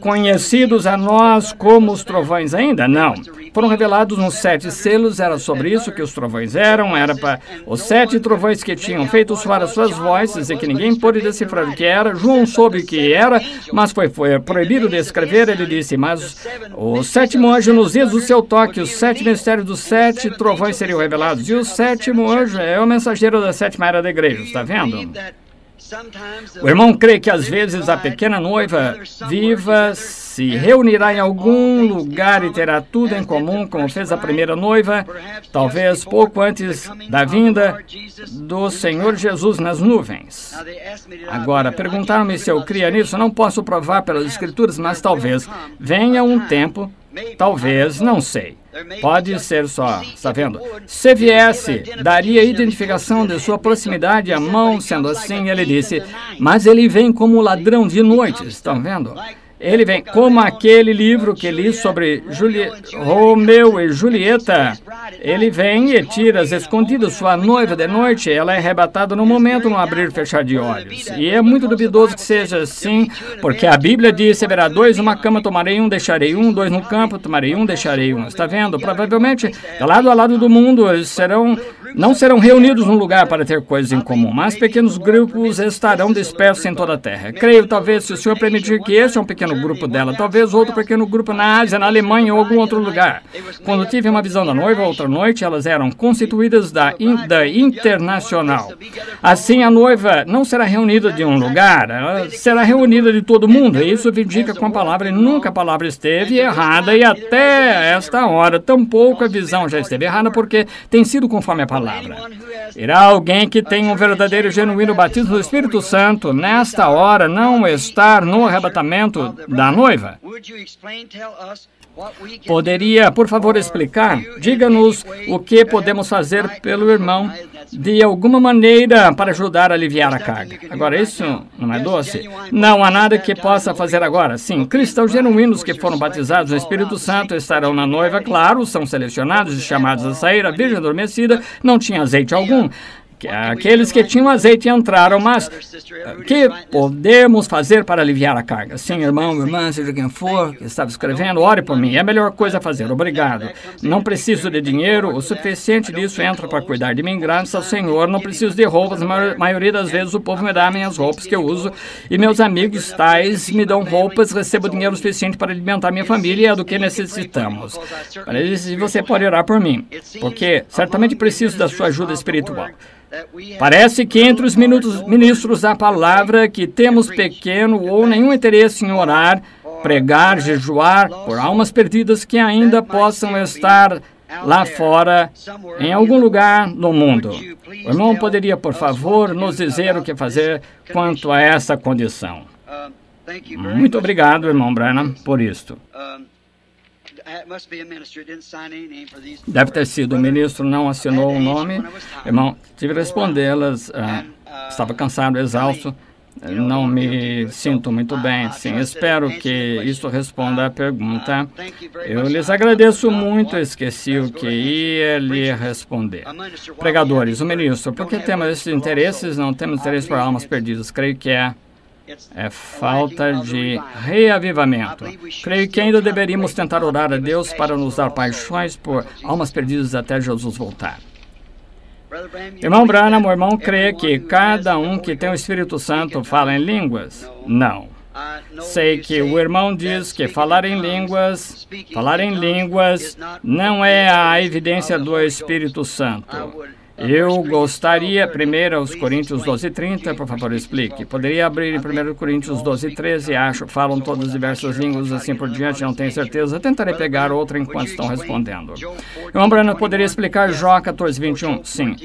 conhecidos a nós como os trovões ainda? Não. Foram revelados nos 7 selos, era sobre isso que os trovões eram, era para os 7 trovões que tinham feito soar as suas vozes e que ninguém pôde decifrar o que era. João soube o que era, mas foi proibido de escrever. Ele disse, mas o 7º anjo nos dias do seu toque, os 7 mistérios dos 7 trovões seriam revelados. E o 7º anjo é o mensageiro da 7ª era da igreja, está vendo? O irmão crê que às vezes a pequena noiva viva se reunirá em algum lugar e terá tudo em comum, como fez a primeira noiva, talvez pouco antes da vinda do Senhor Jesus nas nuvens. Agora, perguntaram-me se eu cria nisso. Não posso provar pelas Escrituras, mas talvez venha um tempo, talvez, não sei. Pode ser só, está vendo? Se viesse, daria identificação de sua proximidade à mão, sendo assim, ele disse, mas ele vem como ladrão de noite, estão vendo? Ele vem como aquele livro que li sobre Romeu e Julieta. Ele vem e tira às escondidas sua noiva de noite. Ela é arrebatada no momento, no abrir e fechar de olhos. E é muito duvidoso que seja assim, porque a Bíblia diz, haverá 2 numa cama, tomarei um, deixarei um, 2 no campo, tomarei um, deixarei um. Está vendo? Provavelmente, lado a lado do mundo, eles não serão reunidos num lugar para ter coisas em comum, mas pequenos grupos estarão dispersos em toda a terra. Creio, talvez, se o Senhor permitir que esse é um pequeno grupo dela, talvez outro pequeno grupo na Ásia, na Alemanha ou algum outro lugar. Quando tive uma visão da noiva, outra noite, elas eram constituídas da internacional. Assim, a noiva não será reunida de um lugar, ela será reunida de todo mundo. E isso indica com a palavra, e nunca a palavra esteve errada, e até esta hora, tampouco a visão já esteve errada, porque tem sido conforme a palavra. Irá alguém que tem um verdadeiro e genuíno batismo do Espírito Santo, nesta hora, não estar no arrebatamento da noiva? Poderia, por favor, explicar? Diga-nos o que podemos fazer pelo irmão de alguma maneira para ajudar a aliviar a carga. Agora, isso não é doce? Não há nada que possa fazer agora. Sim, cristãos genuínos que foram batizados no Espírito Santo estarão na noiva, claro, são selecionados e chamados a sair. A Virgem adormecida não tinha azeite algum. Aqueles que tinham azeite entraram, mas o que podemos fazer para aliviar a carga? Sim, irmão, irmã, seja quem for que estava escrevendo, ore por mim. É a melhor coisa a fazer. Obrigado. Não preciso de dinheiro. O suficiente disso entra para cuidar de mim. Graças ao Senhor. Não preciso de roupas. A maioria das vezes o povo me dá minhas roupas que eu uso. E meus amigos tais me dão roupas. Recebo dinheiro suficiente para alimentar minha família e é do que necessitamos. E você pode orar por mim, porque certamente preciso da sua ajuda espiritual. Parece que entre os ministros da palavra que temos pequeno ou nenhum interesse em orar, pregar, jejuar por almas perdidas que ainda possam estar lá fora, em algum lugar no mundo. O irmão poderia, por favor, nos dizer o que fazer quanto a essa condição? Muito obrigado, irmão Branham, por isto. Deve ter sido o ministro, não assinou o nome. Irmão, tive que respondê-las. Estava cansado, exausto. Não me sinto muito bem. Sim, espero que isso responda à pergunta. Eu lhes agradeço muito. Esqueci o que ia lhe responder. Pregadores, o ministro, por que temos esses interesses? Não temos interesse por almas perdidas. Creio que é falta de reavivamento. Creio que ainda deveríamos tentar orar a Deus para nos dar paixões por almas perdidas até Jesus voltar. Irmão Branham, o irmão crê que cada um que tem o Espírito Santo fala em línguas? Não. Sei que o irmão diz que falar em línguas não é a evidência do Espírito Santo. Eu gostaria, primeiro, aos Coríntios 12:30, por favor, explique. Poderia abrir em 1 Coríntios 12:13, acho, falam todas diversas línguas, assim por diante, não tenho certeza. Tentarei pegar outra enquanto estão respondendo. Irmão Branham, poderia explicar Jó 14:21? Sim.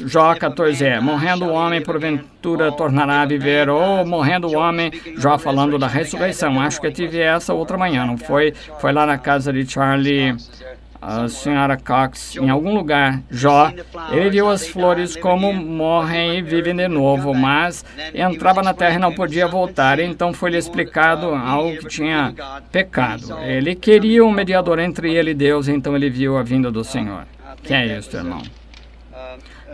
Jó 14 morrendo o homem, porventura, tornará a viver, ou morrendo o homem, Jó falando da ressurreição. Acho que tive essa outra manhã, não foi? Foi lá na casa de Charlie a senhora Cox em algum lugar. Jó, ele viu as flores como morrem e vivem de novo, mas entrava na terra e não podia voltar. Então foi-lhe explicado algo que tinha pecado. Ele queria um mediador entre ele e Deus, então ele viu a vinda do Senhor. Que é isso, irmão?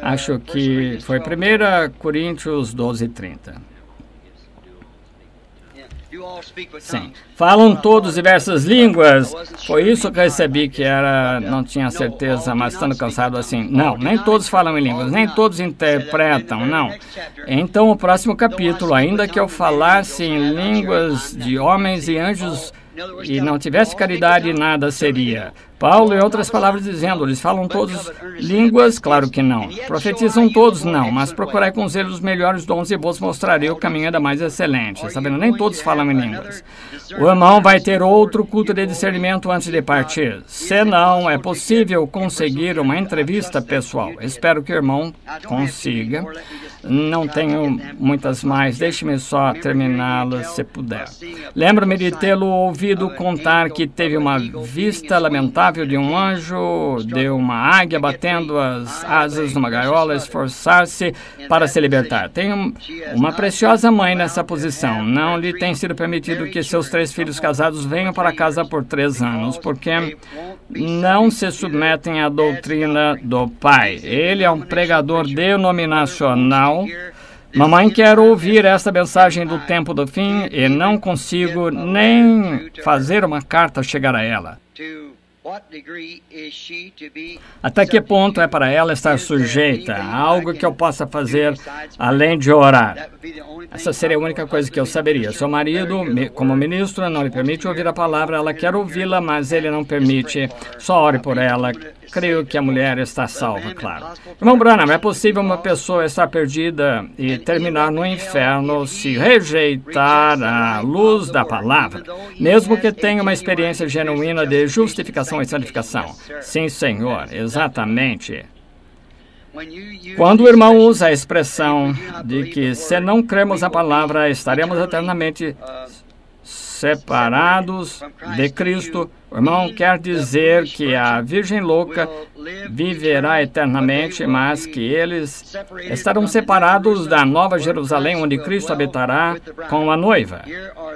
Acho que foi 1 Coríntios 12:30. Sim. Falam todos diversas línguas. Foi isso que eu recebi, que era, não tinha certeza, mas estando cansado assim. Não, nem todos falam em línguas, nem todos interpretam, não. Então, o próximo capítulo, ainda que eu falasse em línguas de homens e anjos e não tivesse caridade, nada seria. Paulo, em outras palavras, dizendo, eles falam todos línguas? Claro que não. Profetizam todos? Não. Mas procurai com zelo os melhores dons e vos mostrarei o caminho ainda mais excelente. Está vendo? Nem todos falam em línguas. O irmão vai ter outro culto de discernimento antes de partir. Se não, é possível conseguir uma entrevista pessoal. Espero que o irmão consiga. Não tenho muitas mais. Deixe-me só terminá-las, se puder. Lembro-me de tê-lo ouvido contar que teve uma vista lamentável de um anjo, de uma águia batendo as asas numa gaiola, esforçar-se para se libertar. Tem uma preciosa mãe nessa posição. Não lhe tem sido permitido que seus 3 filhos casados venham para casa por 3 anos, porque não se submetem à doutrina do pai. Ele é um pregador denominacional. Mamãe, quero ouvir esta mensagem do tempo do fim e não consigo nem fazer uma carta chegar a ela. Até que ponto é para ela estar sujeita a algo que eu possa fazer além de orar? Essa seria a única coisa que eu saberia. Seu marido, como ministro, não lhe permite ouvir a palavra, ela quer ouvi-la, mas ele não permite. Só ore por ela. Creio que a mulher está salva, claro. Irmão Branham, é possível uma pessoa estar perdida e terminar no inferno se rejeitar a luz da palavra, mesmo que tenha uma experiência genuína de justificação e santificação? Sim, Senhor, exatamente. Quando o irmão usa a expressão de que se não cremos a palavra, estaremos eternamente separados de Cristo, o irmão quer dizer que a Virgem louca viverá eternamente, mas que eles estarão separados da Nova Jerusalém, onde Cristo habitará com a noiva.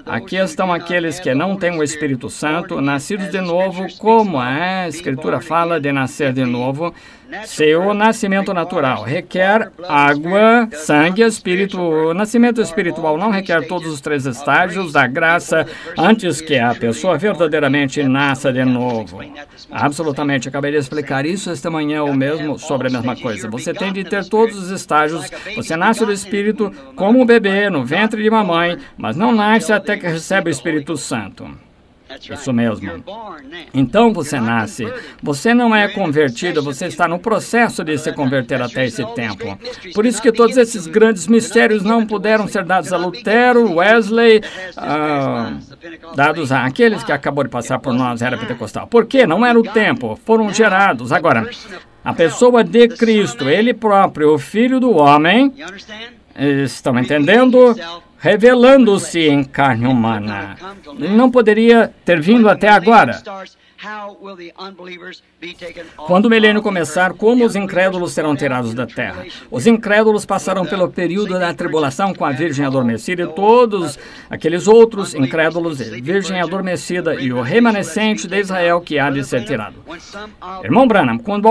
Aqui estão aqueles que não têm o Espírito Santo, nascidos de novo, como a Escritura fala de nascer de novo. Seu nascimento natural requer água, sangue e espírito. O nascimento espiritual não requer todos os 3 estágios da graça antes que a pessoa verdadeiramente nasça de novo. Absolutamente. Acabei de explicar isso esta manhã ou mesmo sobre a mesma coisa. Você tem de ter todos os estágios. Você nasce do Espírito como um bebê no ventre de mamãe, mas não nasce até que recebe o Espírito Santo. Isso mesmo. Então você nasce. Você não é convertido, você está no processo de se converter até esse tempo. Por isso que todos esses grandes mistérios não puderam ser dados a Lutero, Wesley, dados àqueles que acabou de passar por nós, era pentecostal. Por quê? Não era o tempo. Foram gerados. Agora, a pessoa de Cristo, Ele próprio, o Filho do Homem, estão entendendo? Revelando-se em carne humana. Ele não poderia ter vindo até agora. Quando o milênio começar, como os incrédulos serão tirados da terra? Os incrédulos passarão pelo período da tribulação com a Virgem adormecida e todos aqueles outros incrédulos, Virgem adormecida e o remanescente de Israel que há de ser tirado. Irmão Branham, quando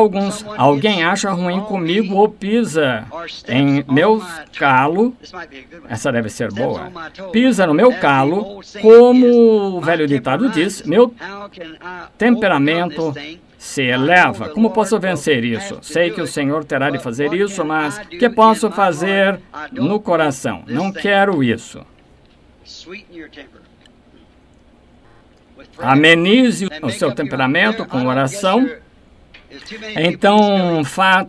alguém acha ruim comigo ou pisa em meu calo, essa deve ser boa, pisa no meu calo, como o velho ditado diz, meu temperamento se eleva. Como posso vencer isso? Sei que o Senhor terá de fazer isso, mas o que posso fazer no coração? Não quero isso. Amenize o seu temperamento com oração. Então,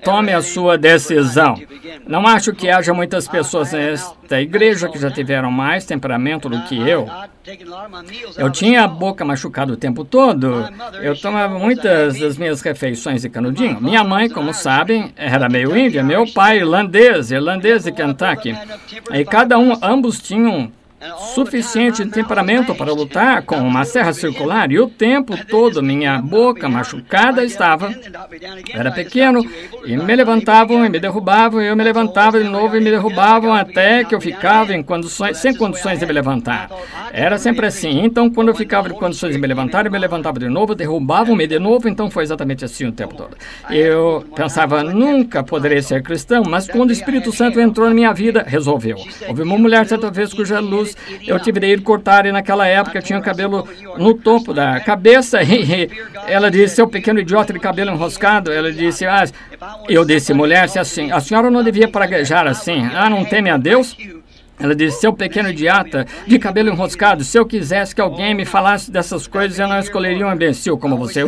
tome a sua decisão. Não acho que haja muitas pessoas nesta igreja que já tiveram mais temperamento do que eu. Eu tinha a boca machucada o tempo todo. Eu tomava muitas das minhas refeições de canudinho. Minha mãe, como sabem, era meio índia. Meu pai, irlandês de Kentucky. E ambos tinham suficiente em temperamento para lutar com uma serra circular e o tempo todo minha boca machucada estava. Era pequeno e me levantavam e me derrubavam e eu me levantava de novo e me derrubavam até que eu ficava sem condições de me levantar. Era sempre assim. Então, quando eu ficava em condições de me levantar, eu me levantava de novo, derrubavam-me de novo, então foi exatamente assim o tempo todo. Eu pensava, nunca poderei ser cristão, mas quando o Espírito Santo entrou na minha vida, resolveu. Houve uma mulher certa vez cuja luz eu tive de ir cortar e naquela época eu tinha o cabelo no topo da cabeça e ela disse, seu pequeno idiota de cabelo enroscado, ela disse, eu disse, mulher, se assim, a senhora não devia praguejar assim, não teme a Deus? Ela disse, seu pequeno idiota de cabelo enroscado, se eu quisesse que alguém me falasse dessas coisas, eu não escolheria um imbecil como você.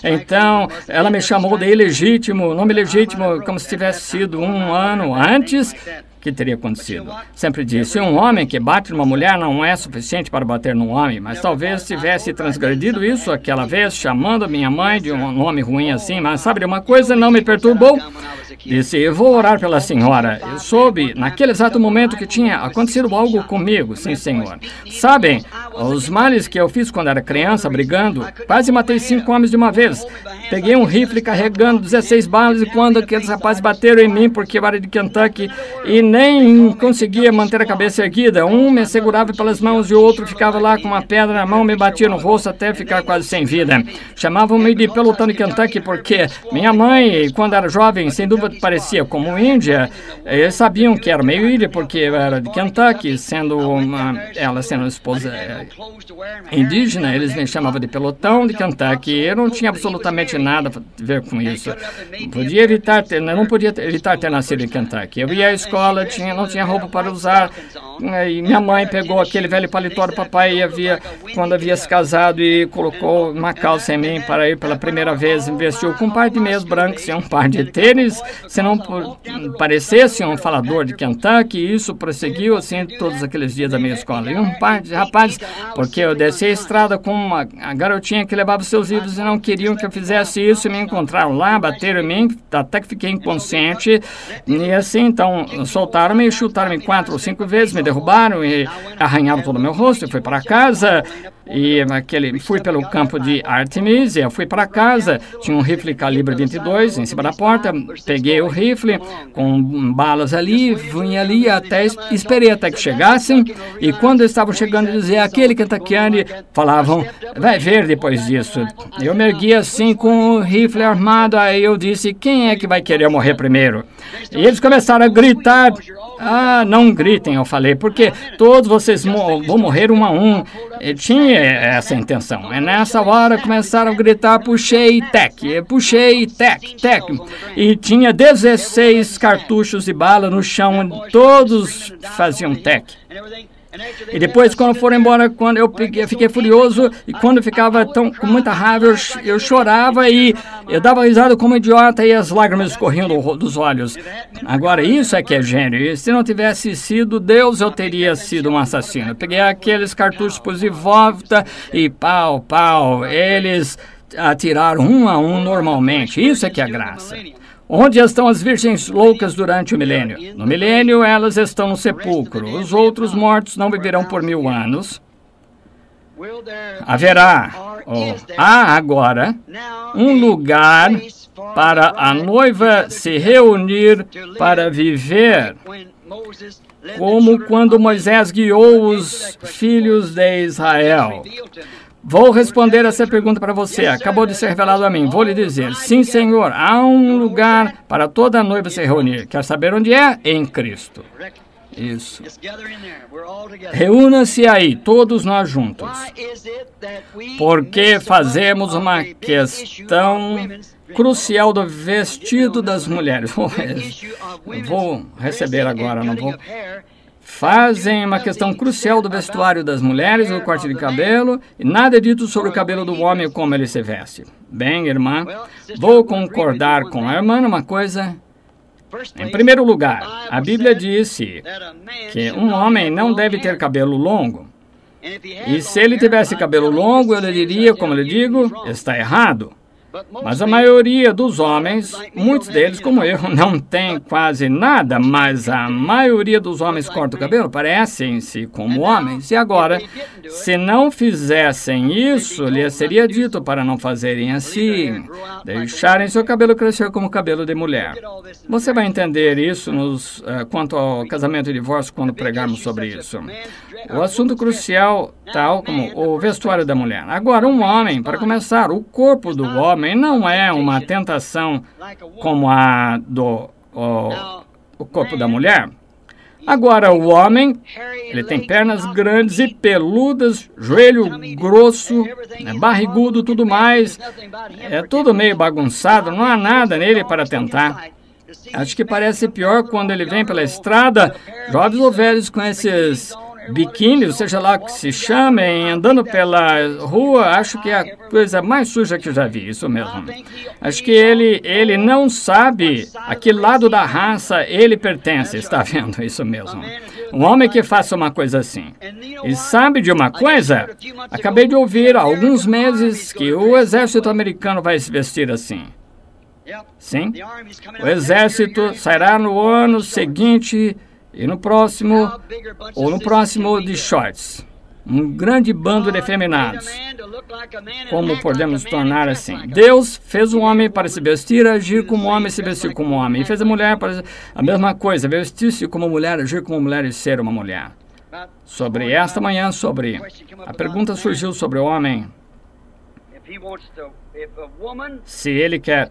Então, ela me chamou de ilegítimo, nome legítimo, como se tivesse sido 1 ano antes que teria acontecido. Sempre disse, um homem que bate numa mulher não é suficiente para bater num homem, mas talvez tivesse transgredido isso aquela vez, chamando minha mãe de um nome ruim assim, mas sabe de uma coisa, não me perturbou. Disse, eu vou orar pela senhora. Eu soube, naquele exato momento, que tinha acontecido algo comigo, sim, senhor. Sabem, os males que eu fiz quando era criança, brigando, quase matei 5 homens de uma vez. Peguei um rifle carregando 16 balas e quando aqueles rapazes bateram em mim, porque eu era de Kentucky, e nem conseguia manter a cabeça erguida. Um me segurava pelas mãos e o outro ficava lá com uma pedra na mão, me batia no rosto até ficar quase sem vida. Chamavam-me de pelotão de Kentucky porque minha mãe, quando era jovem, sem dúvida parecia como índia. Eles sabiam que era meio índia porque eu era de Kentucky, ela sendo esposa indígena, eles me chamavam de pelotão de Kentucky. Eu não tinha absolutamente nada a ver com isso. Não podia evitar ter nascido em Kentucky. Eu ia à escola, não tinha roupa para usar, e minha mãe pegou aquele velho paletó do papai quando havia se casado e colocou uma calça em mim para ir pela primeira vez, investiu com um par de meias brancas e um par de tênis, se não parecesse um falador de Kentucky, e isso prosseguiu assim todos aqueles dias da minha escola. E um par de rapazes, porque eu desci a estrada com uma garotinha que levava seus livros e não queriam que eu fizesse isso, e me encontraram lá, bateram em mim, até que fiquei inconsciente, e assim, então, soltaram-me e chutaram-me 4 ou 5 vezes, me derrubaram e arranharam todo o meu rosto, eu fui para casa. E fui pelo campo de Artemis, eu fui para casa, tinha um rifle calibre 22 em cima da porta, peguei o rifle com balas ali, vim ali esperei até que chegassem, e quando estavam chegando, dizia aquele kentuckiano, falavam, vai ver depois disso. Eu me ergui assim com o rifle armado, aí eu disse, quem é que vai querer morrer primeiro? E eles começaram a gritar, não gritem, eu falei, porque todos vocês vão morrer 1 a 1. Eu tinha essa intenção. E nessa hora começaram a gritar, puxei, tec, tec. E tinha 16 cartuchos de bala no chão, todos faziam tec. E depois, quando foram embora, quando eu fiquei furioso, e quando eu ficava com muita raiva, eu chorava e eu dava risada como idiota e as lágrimas escorriam dos olhos. Agora, isso é que é gênio. E se não tivesse sido Deus, eu teria sido um assassino. Eu peguei aqueles cartuchos, pus de volta e pau. Eles atiraram 1 a 1 normalmente. Isso é que é graça. Onde estão as virgens loucas durante o milênio? No milênio, elas estão no sepulcro. Os outros mortos não viverão por 1000 anos. Há agora um lugar para a noiva se reunir para viver, como quando Moisés guiou os filhos de Israel. Vou responder essa pergunta para você. Acabou de ser revelado a mim. Vou lhe dizer, sim, Senhor, há um lugar para toda a noiva se reunir. Quer saber onde é? Em Cristo. Isso. Reúna-se aí, todos nós juntos. Porque fazemos uma questão crucial do vestido das mulheres. Vou receber agora, não vou... Fazem uma questão crucial do vestuário das mulheres, o corte de cabelo, e nada é dito sobre o cabelo do homem ou como ele se veste. Bem, irmã, vou concordar com a irmã numa coisa. Em primeiro lugar, a Bíblia disse que um homem não deve ter cabelo longo. E se ele tivesse cabelo longo, eu lhe diria, como eu lhe digo, está errado. Mas a maioria dos homens, muitos deles, como eu, não tem quase nada, mas a maioria dos homens corta o cabelo, parecem-se como homens. E agora, se não fizessem isso, lhes seria dito para não fazerem assim, deixarem seu cabelo crescer como cabelo de mulher. Você vai entender isso quanto ao casamento e divórcio quando pregarmos sobre isso. O assunto crucial, tal como o vestuário da mulher. Agora, um homem, para começar, o corpo do homem não é uma tentação como a do o corpo da mulher. Agora, o homem, ele tem pernas grandes e peludas, joelho grosso, barrigudo, tudo mais. É tudo meio bagunçado, não há nada nele para tentar. Acho que parece pior quando ele vem pela estrada, jovens ou velhos com esses biquíni, seja lá o que se chamem, andando pela rua. Acho que é a coisa mais suja que eu já vi, isso mesmo. Acho que ele não sabe a que lado da raça ele pertence, está vendo? Isso mesmo. Um homem que faça uma coisa assim. E sabe de uma coisa? Acabei de ouvir há alguns meses que o exército americano vai se vestir assim. Sim, o exército sairá no ano seguinte e no próximo, ou no próximo de shorts. Um grande bando de efeminados. Como podemos tornar assim? Deus fez o homem para se vestir, agir como homem, se vestir como homem. E fez a mulher para a mesma coisa, vestir-se como mulher, agir como mulher e ser uma mulher. Sobre esta manhã, a pergunta surgiu sobre o homem. Se ele quer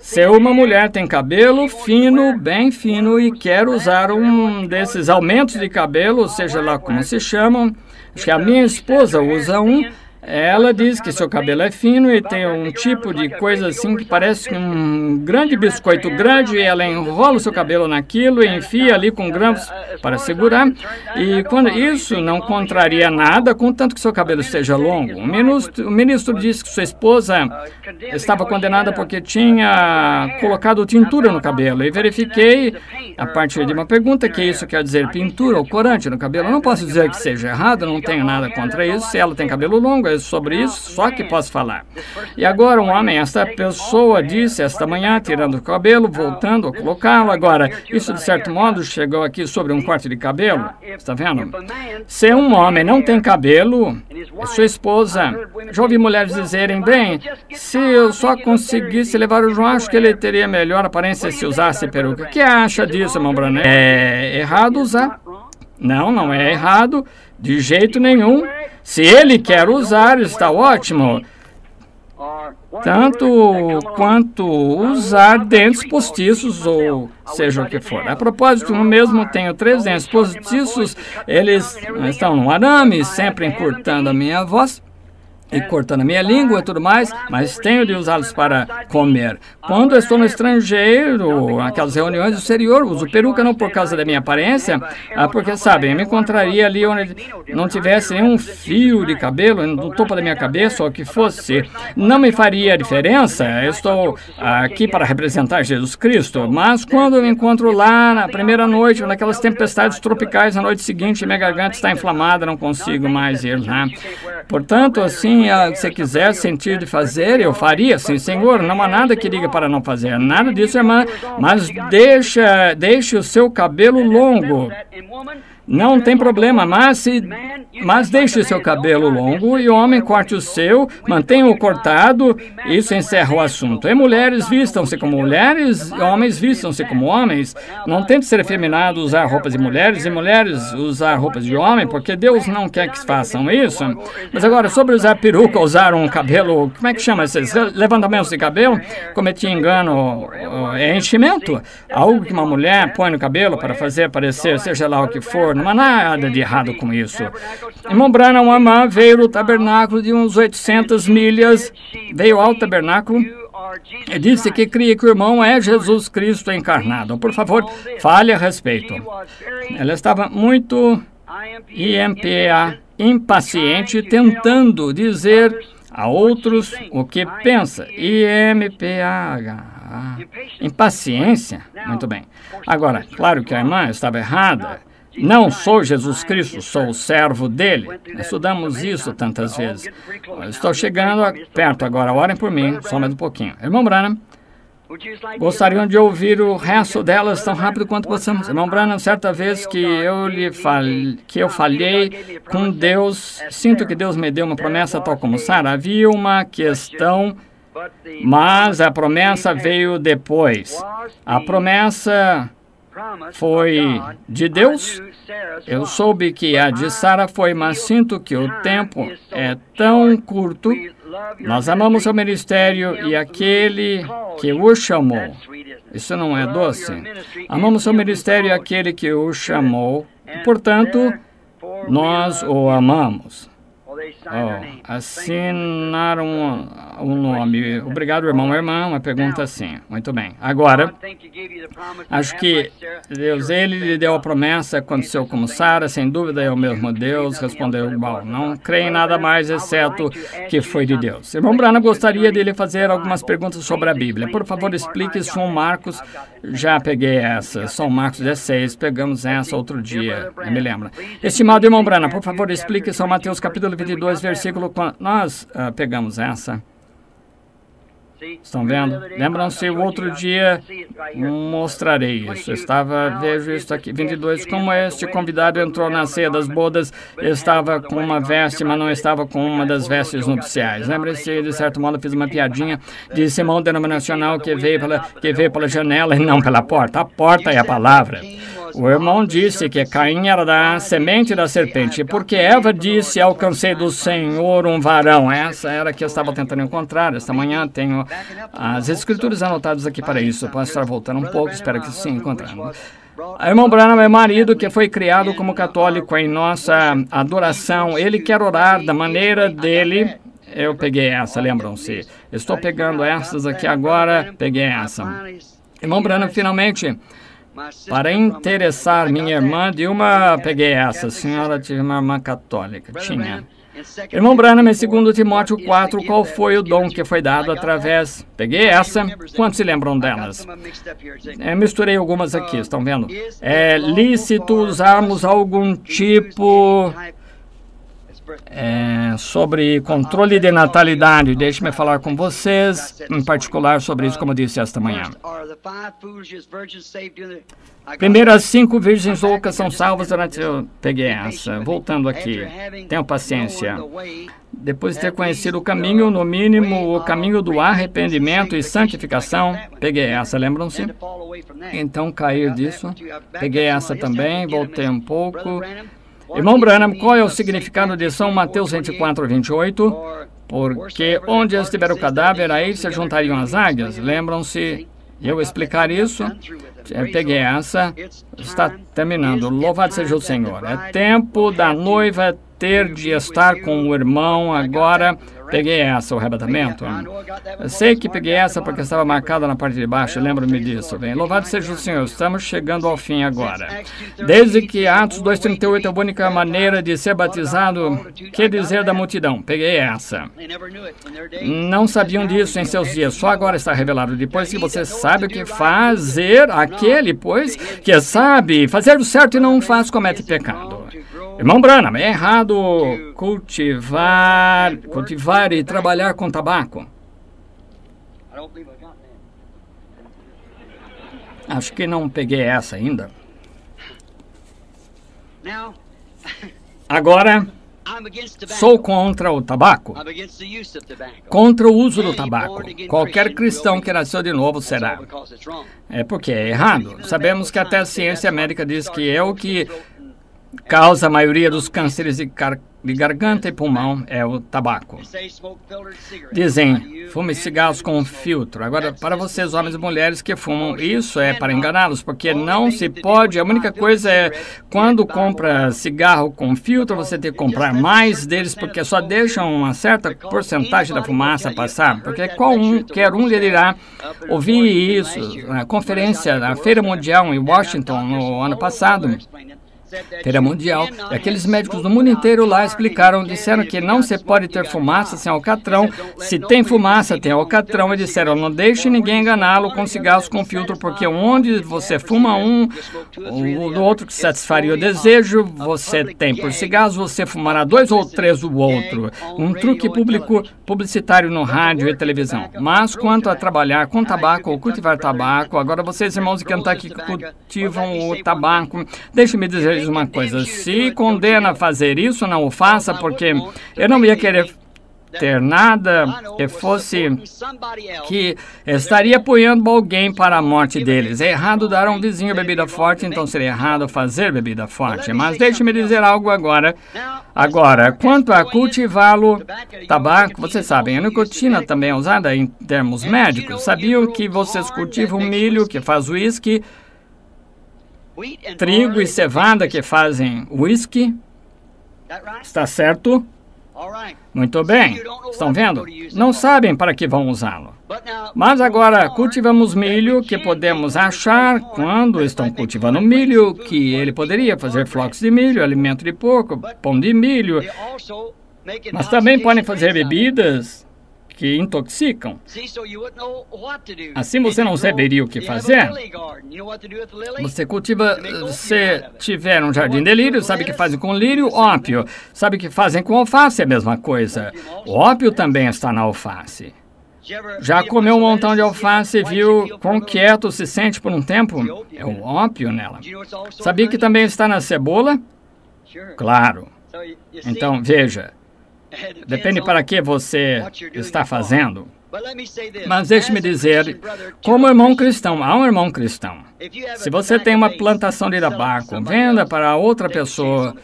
ser uma mulher, tem cabelo fino, bem fino, e quer usar um desses aumentos de cabelo, seja lá como se chamam, acho que a minha esposa usa um. Ela diz que seu cabelo é fino e tem um tipo de coisa assim que parece um grande biscoito grande, e ela enrola o seu cabelo naquilo e enfia ali com grampos para segurar. E quando isso não contraria nada, contanto que seu cabelo esteja longo. O ministro disse que sua esposa estava condenada porque tinha colocado tintura no cabelo. E verifiquei, a partir de uma pergunta, que isso quer dizer pintura ou corante no cabelo. Eu não posso dizer que seja errado, não tenho nada contra isso. Se ela tem cabelo longo, sobre isso, só que posso falar. E agora um homem, esta pessoa disse esta manhã, tirando o cabelo, voltando a colocá-lo. Agora, isso de certo modo chegou aqui sobre um corte de cabelo. Está vendo? Se um homem não tem cabelo, sua esposa, já ouvi mulheres dizerem, bem, se eu só conseguisse levar o João, acho que ele teria melhor aparência se usasse peruca. O que acha disso, irmão Branham? É errado usar? Não, não é errado, de jeito nenhum. Se ele quer usar, está ótimo. Tanto quanto usar dentes postiços ou seja o que for. A propósito, eu mesmo tenho 3 dentes postiços. Eles estão no arame, sempre encurtando a minha voz e cortando a minha língua e tudo mais, mas tenho de usá-los para comer. Quando eu estou no estrangeiro, aquelas reuniões do exterior, uso peruca não por causa da minha aparência, porque, sabem, eu me encontraria ali onde não tivesse nenhum fio de cabelo no topo da minha cabeça, ou o que fosse. Não me faria diferença, eu estou aqui para representar Jesus Cristo, mas quando eu me encontro lá na primeira noite, naquelas tempestades tropicais, na noite seguinte, minha garganta está inflamada, não consigo mais ir lá. Portanto, assim, se você quiser sentir de fazer, eu faria, sim, Senhor, não há nada que diga para não fazer, nada disso, irmã, mas deixe o seu cabelo longo. Não tem problema, mas deixe o seu cabelo longo e o homem corte o seu, mantenha-o cortado, isso encerra o assunto. E mulheres vistam-se como mulheres, e homens vistam-se como homens. Não tente ser efeminado usar roupas de mulheres e mulheres usar roupas de homem, porque Deus não quer que façam isso. Mas agora, sobre usar peruca, usar um cabelo, como é que chama esses levantamentos de cabelo? Cometi engano, é enchimento. Algo que uma mulher põe no cabelo para fazer parecer, seja lá o que for. Não há nada de errado com isso. Irmão Branham, uma irmã veio do tabernáculo de uns 800 milhas, veio ao tabernáculo e disse que cria que o irmão é Jesus Cristo encarnado. Por favor, fale a respeito. Ela estava muito impaciente, tentando dizer a outros o que pensa. Impaciência. Muito bem. Agora, claro que a irmã estava errada. Não sou Jesus Cristo, sou o servo dele. Estudamos isso tantas vezes. Estou chegando perto agora, orem por mim, só mais um pouquinho. Irmão Branham, gostariam de ouvir o resto delas tão rápido quanto possamos. Irmão Branham, certa vez que eu falhei com Deus, sinto que Deus me deu uma promessa tal como Sara. Havia uma questão, mas a promessa veio depois. A promessa foi de Deus. Eu soube que a de Sara foi, mas sinto que o tempo é tão curto. Nós amamos o ministério e aquele que o chamou. Isso não é doce? Amamos o ministério e aquele que o chamou. Portanto, nós o amamos. Assinaram o nome. Obrigado, irmão. Irmã, uma pergunta assim. Muito bem. Agora, acho que Deus, ele lhe deu a promessa, aconteceu como Sara, sem dúvida é o mesmo Deus, respondeu igual. Não creio em nada mais, exceto que foi de Deus. Irmão Branham, gostaria de lhe fazer algumas perguntas sobre a Bíblia. Por favor, explique São Marcos. Já peguei essa. São Marcos 16, pegamos essa outro dia. Eu me lembro. Estimado irmão Branham, por favor, explique São Mateus capítulo 22, versículo... Nós pegamos essa. Estão vendo? Lembram-se, o outro dia mostrarei isso. Vejo isso aqui, 22. Como este convidado entrou na ceia das bodas, estava com uma veste, mas não estava com uma das vestes nupciais. Lembre-se, de certo modo, fiz uma piadinha de Simão denominacional que veio pela janela e não pela porta. A porta é a palavra. O irmão disse que Caim era da semente da serpente, porque Eva disse, alcancei do Senhor um varão. Essa era a que eu estava tentando encontrar. Esta manhã tenho as escrituras anotadas aqui para isso. Posso estar voltando um pouco, espero que sim, encontrando. Irmão Branham é marido que foi criado como católico em nossa adoração. Ele quer orar da maneira dele. Eu peguei essa, lembram-se. Estou pegando essas aqui agora, peguei essa. Irmão Branham, finalmente... Para interessar minha irmã, peguei essa. A senhora tinha uma irmã católica. Tinha. Irmão Branham, em 2 Timóteo 4, qual foi o dom que foi dado através... Peguei essa. Quantos se lembram delas? Misturei algumas aqui, estão vendo? É lícito usarmos algum tipo... sobre controle de natalidade. Deixe-me falar com vocês, em particular, sobre isso, como disse esta manhã. Primeiro, as 5 virgens loucas são salvas durante... Eu peguei essa. Voltando aqui. Tenham paciência. Depois de ter conhecido o caminho, no mínimo, o caminho do arrependimento e santificação, peguei essa, lembram-se? Então, cair disso. Peguei essa também, voltei um pouco. Irmão Branham, qual é o significado de São Mateus 24, 28? Porque onde estiver o cadáver, aí se juntariam as águias. Lembram-se? Eu explicar isso? Eu peguei essa. Está terminando. Louvado seja o Senhor. É tempo da noiva ter de estar com o irmão agora. Peguei essa, o arrebatamento. Eu sei que peguei essa porque estava marcada na parte de baixo, lembro-me disso. Bem, louvado seja o Senhor, estamos chegando ao fim agora. Desde que Atos 2,38 é a única maneira de ser batizado, que dizer da multidão? Peguei essa. Não sabiam disso em seus dias, só agora está revelado. Depois que você sabe o que fazer, aquele, pois, que sabe fazer o certo e não faz, comete pecado. Irmão Branham, é errado cultivar e trabalhar com tabaco? Acho que não peguei essa ainda. Agora, sou contra o tabaco. Contra o uso do tabaco. Qualquer cristão que nasceu de novo será. É porque é errado. Sabemos que até a ciência médica diz que é o que causa a maioria dos cânceres de garganta e pulmão é o tabaco. Dizem, fume cigarros com filtro. Agora, para vocês, homens e mulheres que fumam, isso é para enganá-los, porque não se pode. A única coisa é, quando compra cigarro com filtro, você tem que comprar mais deles, porque só deixam uma certa porcentagem da fumaça passar. Porque qualquer um lhe dirá, ouvi isso na conferência, na Feira Mundial em Washington, no ano passado. Feira Mundial, e aqueles médicos do mundo inteiro lá explicaram, disseram que não se pode ter fumaça sem alcatrão, se tem fumaça tem alcatrão, e disseram, não deixe ninguém enganá-lo com cigarros com filtro, porque onde você fuma um, o outro que satisfaria o desejo, você tem por cigarros, você fumará 2 ou 3 do outro. Um truque publicitário no rádio e televisão. Mas quanto a trabalhar com tabaco ou cultivar tabaco, agora vocês, irmãos de Kentucky, que cultivam o tabaco, deixe-me dizer uma coisa, se condena a fazer isso, não o faça, porque eu não ia querer ter nada que fosse que estaria apoiando alguém para a morte deles. É errado dar a um vizinho bebida forte, então seria errado fazer bebida forte. Mas deixe-me dizer algo agora. Agora, quanto a cultivá-lo, tabaco, vocês sabem, a nicotina também é usada em termos médicos. Sabiam que vocês cultivam milho, que faz uísque, trigo e cevada, que fazem uísque? Está certo? Muito bem. Estão vendo? Não sabem para que vão usá-lo. Mas agora cultivamos milho, que podemos achar quando estão cultivando milho, que ele poderia fazer flocos de milho, alimento de porco, pão de milho. Mas também podem fazer bebidas que intoxicam. Assim você não saberia o que fazer. Você cultiva, se tiver um jardim de lírio, sabe o que fazem com lírio? Ópio. Sabe o que fazem com alface? É a mesma coisa. O ópio também está na alface. Já comeu um montão de alface e viu quão quieto se sente por um tempo? É o ópio nela. Sabia que também está na cebola? Claro. Então, veja. Depende para que você está fazendo. Mas deixe-me dizer, como irmão cristão, há um irmão cristão. Se você tem uma plantação de tabaco, venda para outra pessoa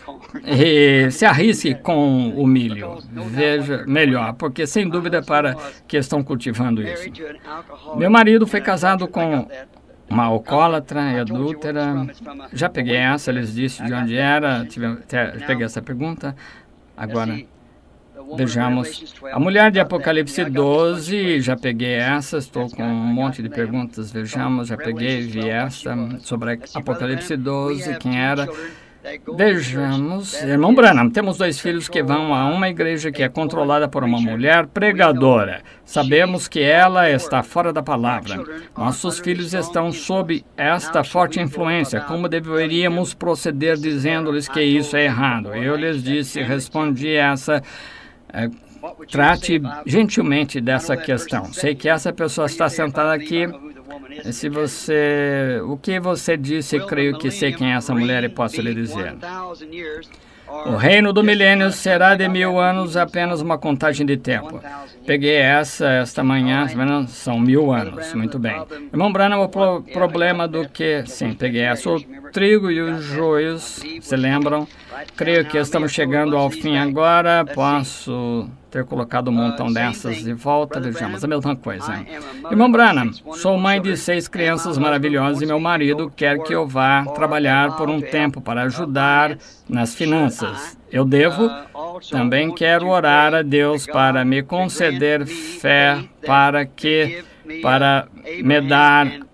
e se arrisque com o milho. Veja melhor, porque sem dúvida para que estão cultivando isso. Meu marido foi casado com uma alcoólatra e adúltera. Já peguei essa, eles disseram de onde era, peguei essa pergunta. Agora, vejamos. A mulher de Apocalipse 12, já peguei essa, estou com um monte de perguntas, vejamos, já peguei, vi essa, sobre Apocalipse 12, quem era? Vejamos, irmão Branham, temos 2 filhos que vão a uma igreja que é controlada por uma mulher pregadora. Sabemos que ela está fora da palavra. Nossos filhos estão sob esta forte influência. Como deveríamos proceder dizendo-lhes que isso é errado? Eu lhes disse, respondi essa... Trate gentilmente dessa questão. Sei que essa pessoa está sentada aqui. Se você... O que você disse, creio que sei quem é essa mulher e posso lhe dizer. O reino do milênio será de 1000 anos, apenas uma contagem de tempo. Peguei esta manhã, são 1000 anos. Muito bem. Irmão Branham, o problema do que... Sim, peguei essa. O trigo e os joios, se lembram? Creio que estamos chegando ao fim agora. Posso ter colocado um montão dessas de volta. Vejamos, a mesma coisa. Irmão Branham, sou mãe de 6 crianças maravilhosas e meu marido quer que eu vá trabalhar por um tempo para ajudar nas finanças. Eu devo? Também quero orar a Deus para me conceder fé para me dar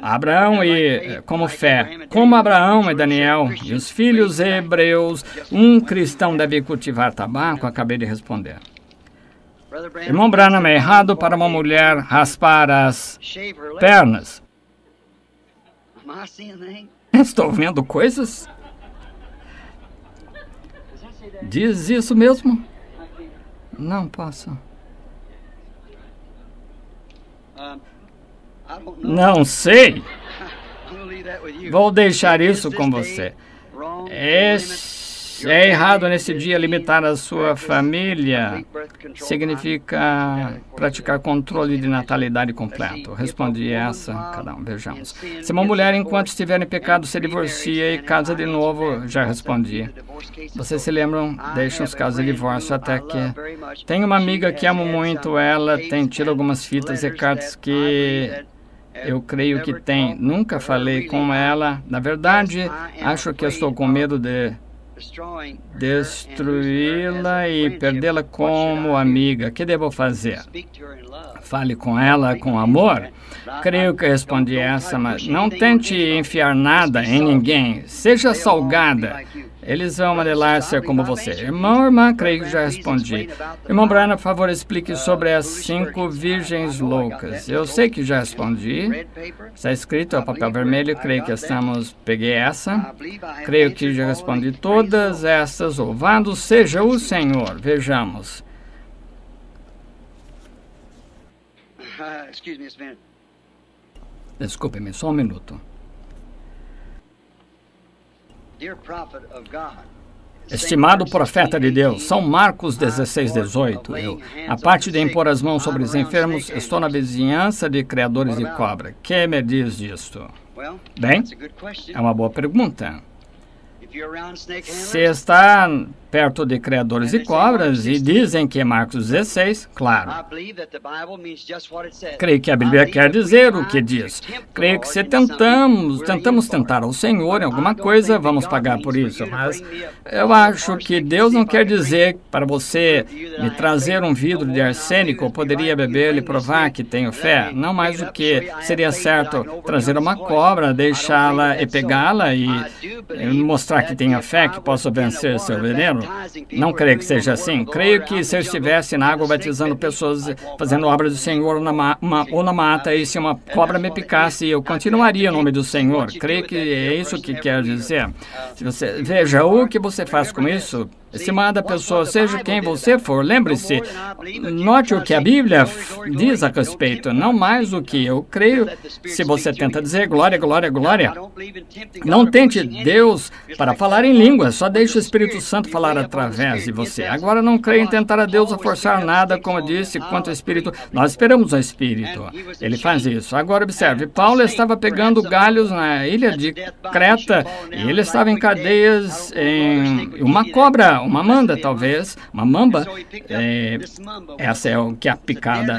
Abraão e como fé, como Abraão e Daniel e os filhos hebreus, um cristão deve cultivar tabaco? Acabei de responder. Irmão Branham, é errado para uma mulher raspar as pernas. Estou vendo coisas? Diz isso mesmo? Não posso. Não sei. Vou deixar isso com você. É errado nesse dia limitar a sua família. Significa praticar controle de natalidade completo. Respondi essa, cada um, vejamos. Se uma mulher, enquanto estiver em pecado, se divorcia e casa de novo, já respondi. Vocês se lembram? Deixam os casos de divórcio até que... Tenho uma amiga que amo muito, ela tem tido algumas fitas e cartas que... Eu creio que tem. Nunca falei com ela. Na verdade, acho que estou com medo de destruí-la e perdê-la como amiga. Que devo fazer? Fale com ela com amor? Creio que respondi essa, mas não tente enfiar nada em ninguém. Seja salgada. Eles vão anelar ser como você. Irmão, irmã, creio que já respondi. Irmão Branham, por favor, explique sobre as 5 virgens loucas. Eu sei que já respondi. Está escrito, é o papel vermelho, creio que estamos... Peguei essa. Creio que já respondi todas essas. Louvado seja o Senhor. Vejamos. Desculpe-me, só um minuto. Estimado profeta de Deus, São Marcos 16:18. A parte de impor as mãos sobre os enfermos, estou na vizinhança de criadores de cobra. Que me diz disto? Bem, é uma boa pergunta. Se está perto de criadores de cobras e dizem que é Marcos 16, claro. Creio que a Bíblia quer dizer o que diz. Creio que se tentamos tentar ao Senhor em alguma coisa, vamos pagar por isso. Mas eu acho que Deus não quer dizer para você me trazer um vidro de arsênico, eu poderia beber e provar que tenho fé. Não mais do que seria certo trazer uma cobra, deixá-la e pegá-la e mostrar que tenha fé, que possa vencer seu veneno. Não creio que seja assim. Creio que se eu estivesse na água batizando pessoas, fazendo obra do Senhor ou na mata, e se uma cobra me picasse, eu continuaria em nome do Senhor. Creio que é isso que quer dizer. Se você, veja, o que você faz com isso, estimada pessoa, seja quem você for, lembre-se, note o que a Bíblia diz a respeito, não mais o que eu creio. Se você tenta dizer glória, glória, glória, não tente Deus para falar em línguas, só deixe o Espírito Santo falar através de você. Agora, não creio em tentar a Deus a forçar nada, como eu disse, quanto ao Espírito. Nós esperamos o Espírito. Ele faz isso. Agora, observe, Paulo estava pegando galhos na ilha de Creta e ele estava em cadeias em uma cobra, uma manda, talvez, uma mamba. Essa é o que a picada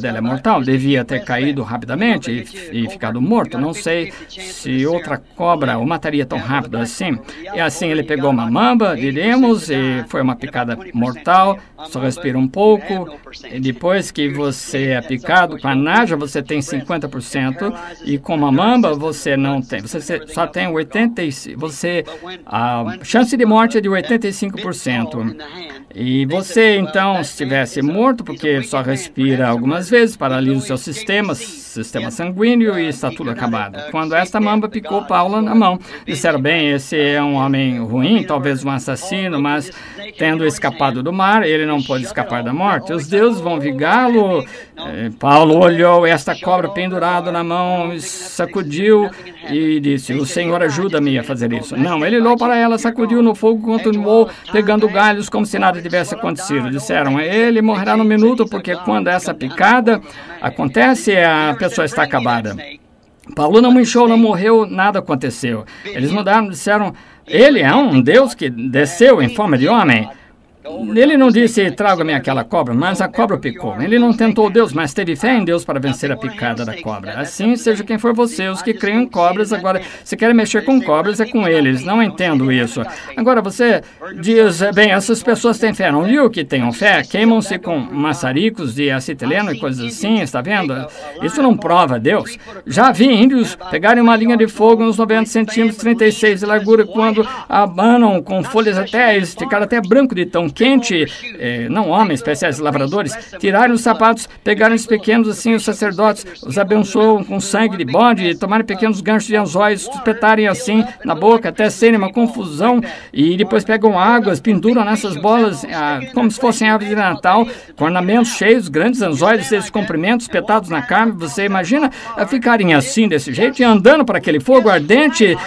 dela é mortal. Devia ter caído rapidamente e ficado morto. Não sei se outra cobra o mataria tão rápido assim. E assim ele pegou uma mamba, diríamos, e foi uma picada mortal. Só respira um pouco. E depois que você é picado com a naja, você tem 50%. E com uma mamba, você não tem. Você só tem 85%. A chance de morte é de 85%. E você, então, se estivesse morto, porque só respira algumas vezes, paralisa o seu sistema sanguíneo e está tudo acabado. Quando esta mamba picou Paulo na mão, disseram, bem, esse é um homem ruim, talvez um assassino, mas tendo escapado do mar, ele não pode escapar da morte. Os deuses vão vingá-lo. Paulo olhou esta cobra pendurada na mão, sacudiu e disse, o Senhor ajuda-me a fazer isso. Não, ele olhou para ela, sacudiu no fogo, continuou pegando galhos como se nada tivesse acontecido. Disseram, ele morrerá no minuto, porque quando essa picada acontece, a pessoa está acabada. Paulo não inchou, não morreu, nada aconteceu. Eles mudaram, disseram, ele é um Deus que desceu em forma de homem. Ele não disse, traga-me aquela cobra, mas a cobra picou. Ele não tentou Deus, mas teve fé em Deus para vencer a picada da cobra. Assim, seja quem for você, os que creem em cobras, agora, se querem mexer com cobras, é com eles. Não entendo isso. Agora, você diz, bem, essas pessoas têm fé. Não viu que tenham fé? Queimam-se com maçaricos de acetileno e coisas assim, está vendo? Isso não prova Deus. Já vi índios pegarem uma linha de fogo uns 90 centímetros, 36 de largura, quando abanam com folhas até, eles ficaram até branco de tão quente, não homens, especiais lavradores, tiraram os sapatos, pegaram os pequenos, assim, os sacerdotes, os abençoam com sangue de bode, tomaram pequenos ganchos de anzóis, espetarem assim na boca, até serem uma confusão, e depois pegam águas, penduram nessas bolas, como se fossem aves de Natal, com ornamentos cheios, grandes anzóis, desses comprimentos, espetados na carne. Você imagina ficarem assim, desse jeito, e andando para aquele fogo ardente,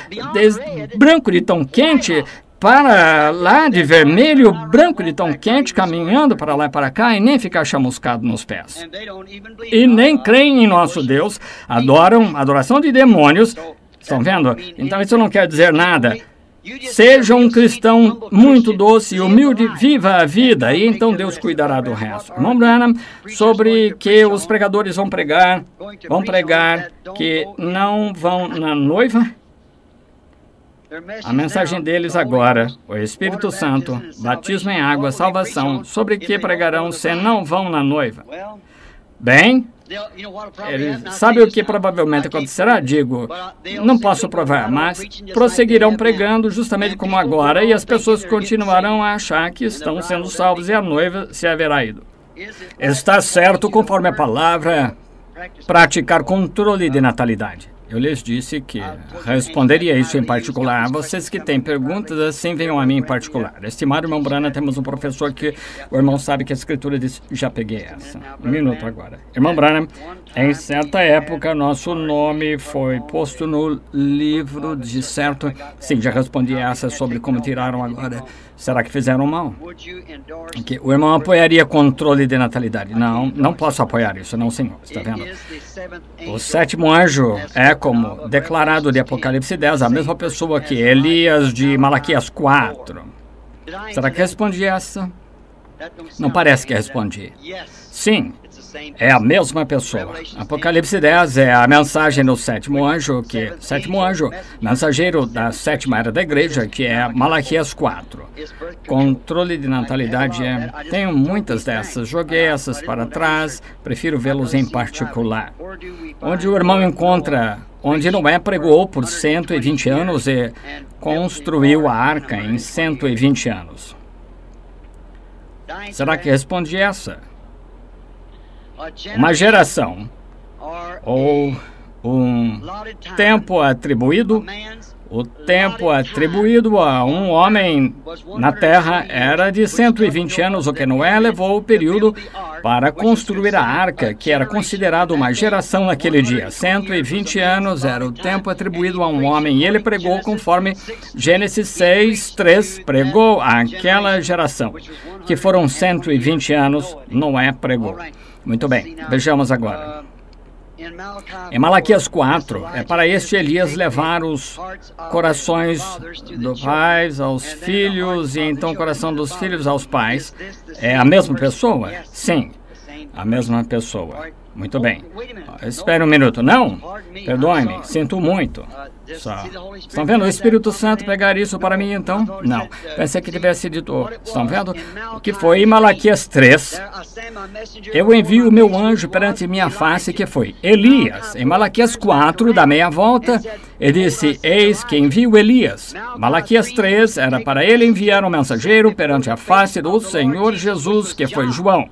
branco de tão quente, para lá de vermelho, branco de tão quente, caminhando para lá e para cá, e nem ficar chamuscado nos pés. E nem creem em nosso Deus, adoram adoração de demônios. Estão vendo? Então isso não quer dizer nada. Seja um cristão muito doce e humilde, viva a vida, e então Deus cuidará do resto. Irmão Branham, sobre que os pregadores vão pregar que não vão na noiva. A mensagem deles agora, o Espírito Santo, batismo em água, salvação, sobre que pregarão se não vão na noiva? Bem, ele sabe o que provavelmente acontecerá? Digo, não posso provar, mas prosseguirão pregando justamente como agora e as pessoas continuarão a achar que estão sendo salvos e a noiva se haverá ido. Está certo, conforme a palavra, praticar controle de natalidade. Eu lhes disse que responderia isso em particular. Vocês que têm perguntas, assim venham a mim em particular. Estimado irmão Branham, temos um professor que o irmão sabe que a escritura diz... Já peguei essa. Um minuto agora. Irmão Branham, em certa época, nosso nome foi posto no livro de certo... Sim, já respondi essa sobre como tiraram agora. Será que fizeram mal? Que o irmão apoiaria controle de natalidade. Não, não posso apoiar isso, não, senhor. Está vendo? O sétimo anjo é, como declarado de Apocalipse 10, a mesma pessoa que Elias de Malaquias 4. Será que respondi essa? Não parece que respondi. Sim, é a mesma pessoa. Apocalipse 10 é a mensagem do sétimo anjo, mensageiro da sétima era da igreja, que é Malaquias 4. Controle de natalidade tenho muitas dessas, joguei essas para trás, prefiro vê-los em particular. Onde o irmão encontra, onde Noé pregou por 120 anos e construiu a arca em 120 anos. Será que respondi essa? Uma geração, ou um tempo atribuído, o tempo atribuído a um homem na terra era de 120 anos, o que Noé levou o período para construir a arca, que era considerado uma geração naquele dia. 120 anos era o tempo atribuído a um homem, e ele pregou conforme Gênesis 6:3 pregou àquela geração, que foram 120 anos, Noé pregou. Muito bem, vejamos agora. Em Malaquias 4, é para este Elias levar os corações dos pais aos filhos e então o coração dos filhos aos pais. É a mesma pessoa? Sim, a mesma pessoa. Muito bem. Espere um minuto. Não? Perdoe-me. Sinto muito. Estão vendo o Espírito Santo pegar isso para mim, então? Não. Pensei que tivesse dito... Estão vendo? O que foi em Malaquias 3? Eu envio o meu anjo perante minha face, que foi Elias. Em Malaquias 4, da meia volta, ele disse, eis que envio Elias. Malaquias 3 era para ele enviar um mensageiro perante a face do Senhor Jesus, que foi João.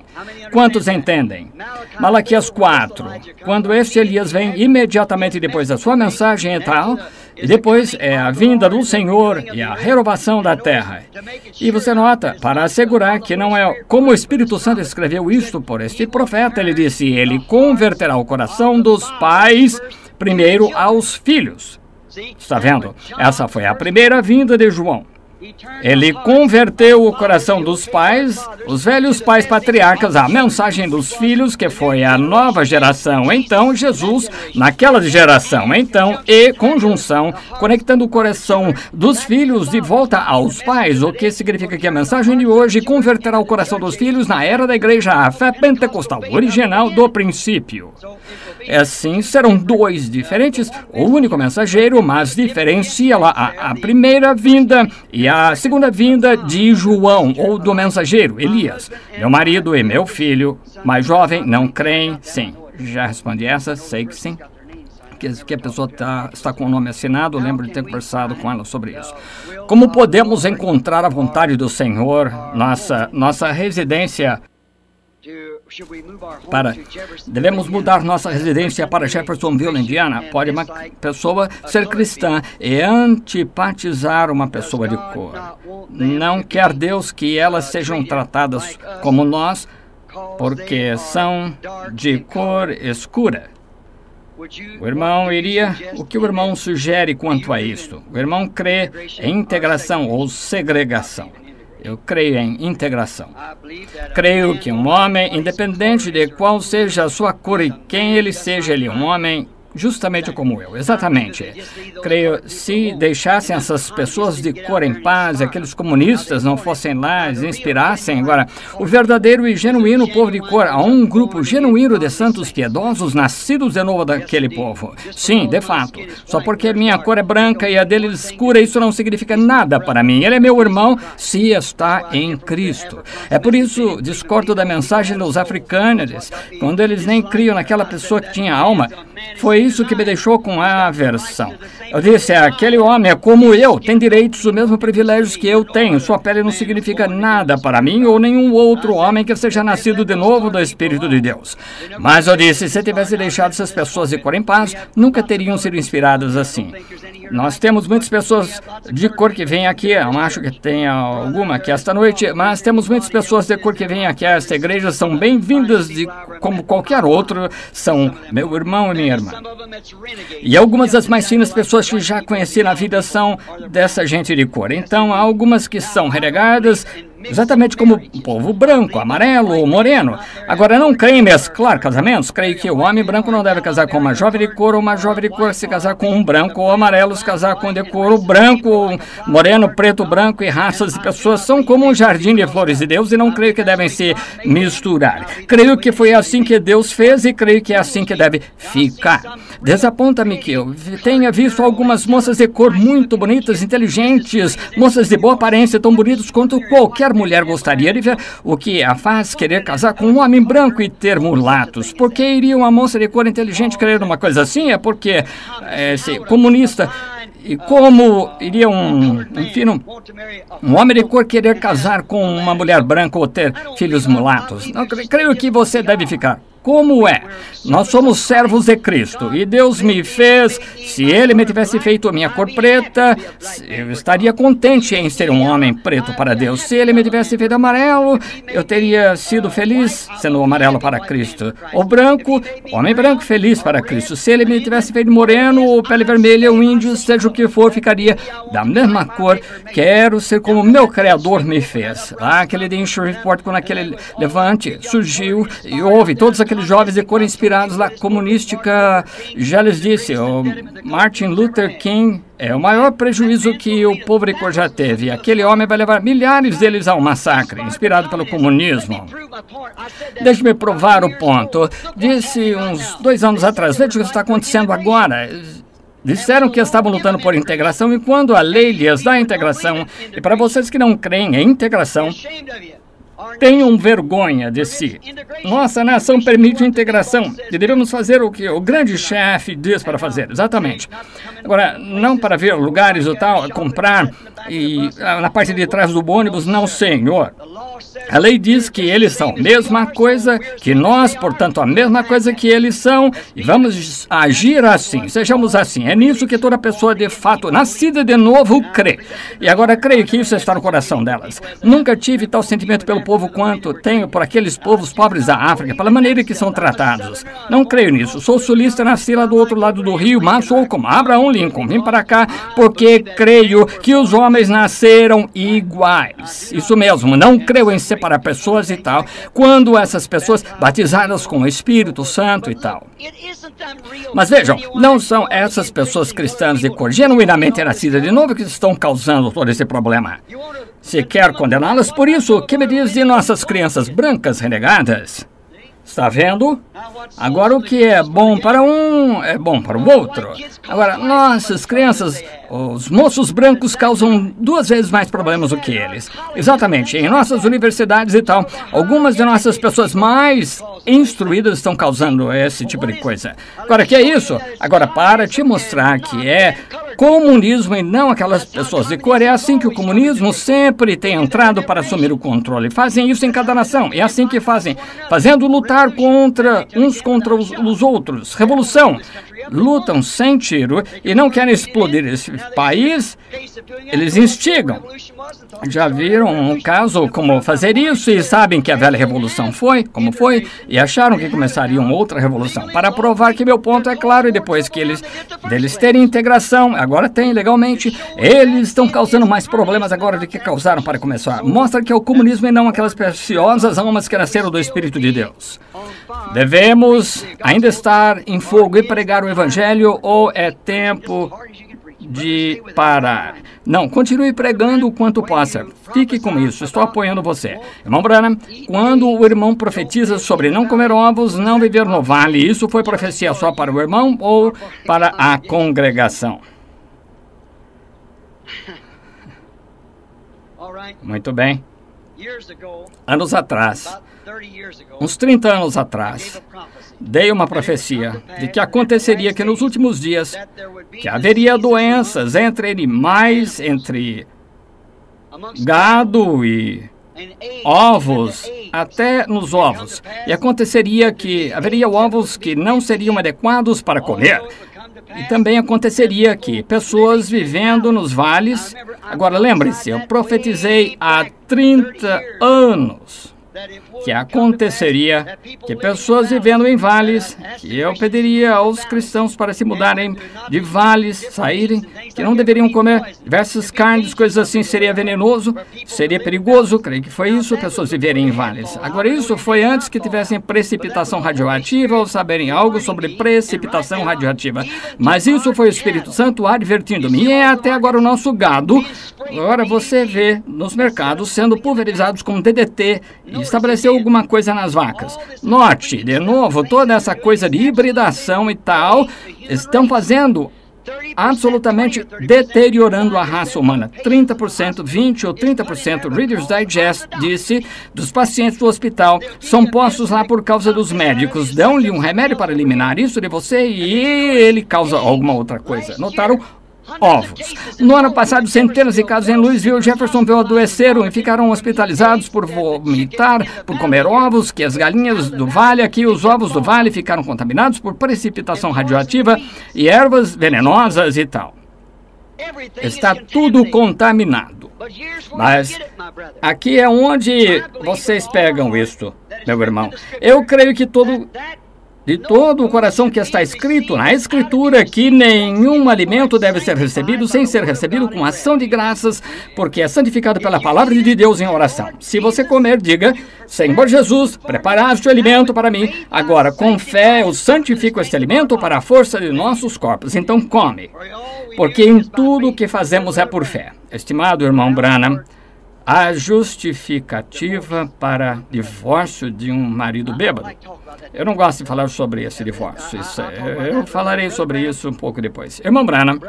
Quantos entendem? Malaquias 4, quando este Elias vem imediatamente depois da sua mensagem e tal, e depois é a vinda do Senhor e a renovação da terra. E você nota, para assegurar que não é como o Espírito Santo escreveu isto por este profeta, ele disse, ele converterá o coração dos pais primeiro aos filhos. Está vendo? Essa foi a primeira vinda de João. Ele converteu o coração dos pais, os velhos pais patriarcas, à mensagem dos filhos, que foi a nova geração. Então, Jesus, naquela geração, então, e conjunção, conectando o coração dos filhos de volta aos pais, o que significa que a mensagem de hoje converterá o coração dos filhos na era da igreja, a fé pentecostal original do princípio. Assim, serão dois diferentes, o único mensageiro, mas diferencia-la a primeira vinda e a segunda vinda de João, ou do mensageiro, Elias. Meu marido e meu filho, mais jovem, não creem? Sim. Já respondi essa, sei que sim. Que a pessoa está com o nome assinado, eu lembro de ter conversado com ela sobre isso. Como podemos encontrar a vontade do Senhor, nossa residência... Devemos mudar nossa residência para Jeffersonville, Indiana. Pode uma pessoa ser cristã e antipatizar uma pessoa de cor. Não quer Deus que elas sejam tratadas como nós, porque são de cor escura. O irmão iria... O que o irmão sugere quanto a isto? O irmão crê em integração ou segregação. Eu creio em integração. Creio que um homem, independente de qual seja a sua cor e quem ele seja, ele é um homem justamente como eu, exatamente. Creio, se deixassem essas pessoas de cor em paz, aqueles comunistas não fossem lá, eles inspirassem. Agora, o verdadeiro e genuíno povo de cor, há um grupo genuíno de santos piedosos nascidos de novo daquele povo. Sim, de fato. Só porque minha cor é branca e a dele escura, isso não significa nada para mim. Ele é meu irmão se está em Cristo. É por isso discordo da mensagem dos africanos, quando eles nem criam naquela pessoa que tinha alma. Foi isso que me deixou com a aversão. Eu disse, aquele homem é como eu, tem direitos, os mesmos privilégios que eu tenho. Sua pele não significa nada para mim ou nenhum outro homem que seja nascido de novo do Espírito de Deus. Mas eu disse, se tivesse deixado essas pessoas de cor em paz, nunca teriam sido inspiradas assim. Nós temos muitas pessoas de cor que vêm aqui, eu acho que tem alguma aqui esta noite, mas temos muitas pessoas de cor que vêm aqui a esta igreja, são bem-vindas como qualquer outro, são meu irmão e minha irmã. E algumas das mais finas pessoas que já conheci na vida são dessa gente de cor. Então, há algumas que são renegadas, exatamente como o povo branco, amarelo ou moreno. Agora, não creio em mesclar casamentos. Creio que o homem branco não deve casar com uma jovem de cor, ou uma jovem de cor se casar com um branco, ou amarelo se casar com um de cor. O branco, moreno, preto, branco e raças de pessoas são como um jardim de flores de Deus e não creio que devem se misturar. Creio que foi assim que Deus fez e creio que é assim que deve ficar. Desaponta-me que eu tenha visto algumas moças de cor muito bonitas, inteligentes, moças de boa aparência, tão bonitas quanto qualquer mulher gostaria de ver, o que a faz querer casar com um homem branco e ter mulatos. Por que iria uma moça de cor inteligente querer uma coisa assim? É porque comunista. E como iria um homem de cor querer casar com uma mulher branca ou ter filhos mulatos? Não, creio que você deve ficar como é. Nós somos servos de Cristo e Deus me fez. Se Ele me tivesse feito a minha cor preta, eu estaria contente em ser um homem preto para Deus. Se Ele me tivesse feito amarelo, eu teria sido feliz sendo amarelo para Cristo. Ou branco, homem branco feliz para Cristo. Se Ele me tivesse feito moreno ou pele vermelha ou índio, seja o que for, ficaria da mesma cor. Quero ser como meu Criador me fez. Aquele de Shreveport, quando aquele levante surgiu e houve todos aqueles jovens de cor inspirados na comunística, já lhes disse, o Martin Luther King é o maior prejuízo que o povo de cor já teve. Aquele homem vai levar milhares deles ao massacre, inspirado pelo comunismo. Deixe-me provar o ponto. Disse uns 2 anos atrás, veja o que está acontecendo agora. Disseram que estavam lutando por integração e quando a lei lhes dá integração, e para vocês que não creem em integração, tenham vergonha de si. Nossa nação permite integração e devemos fazer o que o grande chefe diz para fazer, exatamente. Agora, não para ver lugares ou tal, comprar e na parte de trás do ônibus, não, senhor. A lei diz que eles são a mesma coisa que nós, portanto, a mesma coisa que eles são, e vamos agir assim, sejamos assim. É nisso que toda pessoa, de fato, nascida de novo, crê. E agora creio que isso está no coração delas. Nunca tive tal sentimento pelo povo quanto tenho por aqueles povos pobres da África, pela maneira que são tratados. Não creio nisso. Sou sulista, nasci lá do outro lado do rio, mas sou como Abraham Lincoln. Vim para cá porque creio que os homens nasceram iguais. Isso mesmo, não creio em separar pessoas e tal, quando essas pessoas batizadas com o Espírito Santo e tal. Mas vejam, não são essas pessoas cristãs de cor genuinamente nascidas de novo que estão causando todo esse problema. Se quer condená-las por isso, o que me diz de nossas crianças brancas renegadas? Está vendo? Agora, o que é bom para um, é bom para o outro. Agora, nossas crianças, os moços brancos causam 2 vezes mais problemas do que eles. Exatamente, em nossas universidades e tal, algumas de nossas pessoas mais instruídas estão causando esse tipo de coisa. Agora, que é isso? Agora, para te mostrar que é comunismo e não aquelas pessoas de cor, é assim que o comunismo sempre tem entrado para assumir o controle. Fazem isso em cada nação, é assim que fazem, fazendo lutar uns contra os outros. Revolução. Lutam sem tiro e não querem explodir esse país, eles instigam. Já viram um caso como fazer isso e sabem que a velha revolução foi, como foi, e acharam que começariam outra revolução. Para provar que meu ponto é claro, e depois que eles terem integração, agora tem legalmente, eles estão causando mais problemas agora do que causaram para começar. Mostra que é o comunismo e não aquelas preciosas almas que nasceram do Espírito de Deus. Devemos ainda estar em fogo e pregar o Evangelho ou é tempo de parar? Não, continue pregando o quanto possa. Fique com isso, estou apoiando você. Irmão Branham, quando o irmão profetiza sobre não comer ovos, não viver no vale, isso foi profecia só para o irmão ou para a congregação? Muito bem. Anos atrás, uns 30 anos atrás, dei uma profecia de que aconteceria que nos últimos dias que haveria doenças entre animais, entre gado e ovos, até nos ovos. E aconteceria que haveria ovos que não seriam adequados para comer. E também aconteceria que pessoas vivendo nos vales... Agora, lembre-se, eu profetizei há 30 anos que aconteceria que pessoas vivendo em vales, que eu pediria aos cristãos para se mudarem de vales, saírem, que não deveriam comer diversas carnes, coisas assim, seria venenoso, seria perigoso, creio que foi isso, pessoas viverem em vales. Agora, isso foi antes que tivessem precipitação radioativa ou saberem algo sobre precipitação radioativa. Mas isso foi o Espírito Santo advertindo-me. E é até agora o nosso gado, agora você vê nos mercados sendo pulverizados com DDT e estabeleceu alguma coisa nas vacas. Note, de novo, toda essa coisa de hibridação e tal, estão fazendo absolutamente deteriorando a raça humana. 30%, 20% ou 30%, Reader's Digest disse, dos pacientes do hospital são postos lá por causa dos médicos. Dão-lhe um remédio para eliminar isso de você e ele causa alguma outra coisa. Notaram? Ovos. No ano passado, centenas de casos em Louisville, Jeffersonville adoeceram e ficaram hospitalizados por vomitar, por comer ovos, que as galinhas do vale, aqui os ovos do vale ficaram contaminados por precipitação radioativa e ervas venenosas e tal. Está tudo contaminado. Mas aqui é onde vocês pegam isto, meu irmão. Eu creio que de todo o coração que está escrito na Escritura que nenhum alimento deve ser recebido sem ser recebido com ação de graças, porque é santificado pela palavra de Deus em oração. Se você comer, diga, Senhor Jesus, preparaste o alimento para mim. Agora, com fé, eu santifico este alimento para a força de nossos corpos. Então, come, porque em tudo o que fazemos é por fé. Estimado irmão Branham, a justificativa para divórcio de um marido bêbado. Eu não gosto de falar sobre esse divórcio. Eu falarei sobre isso um pouco depois. Irmão Branham,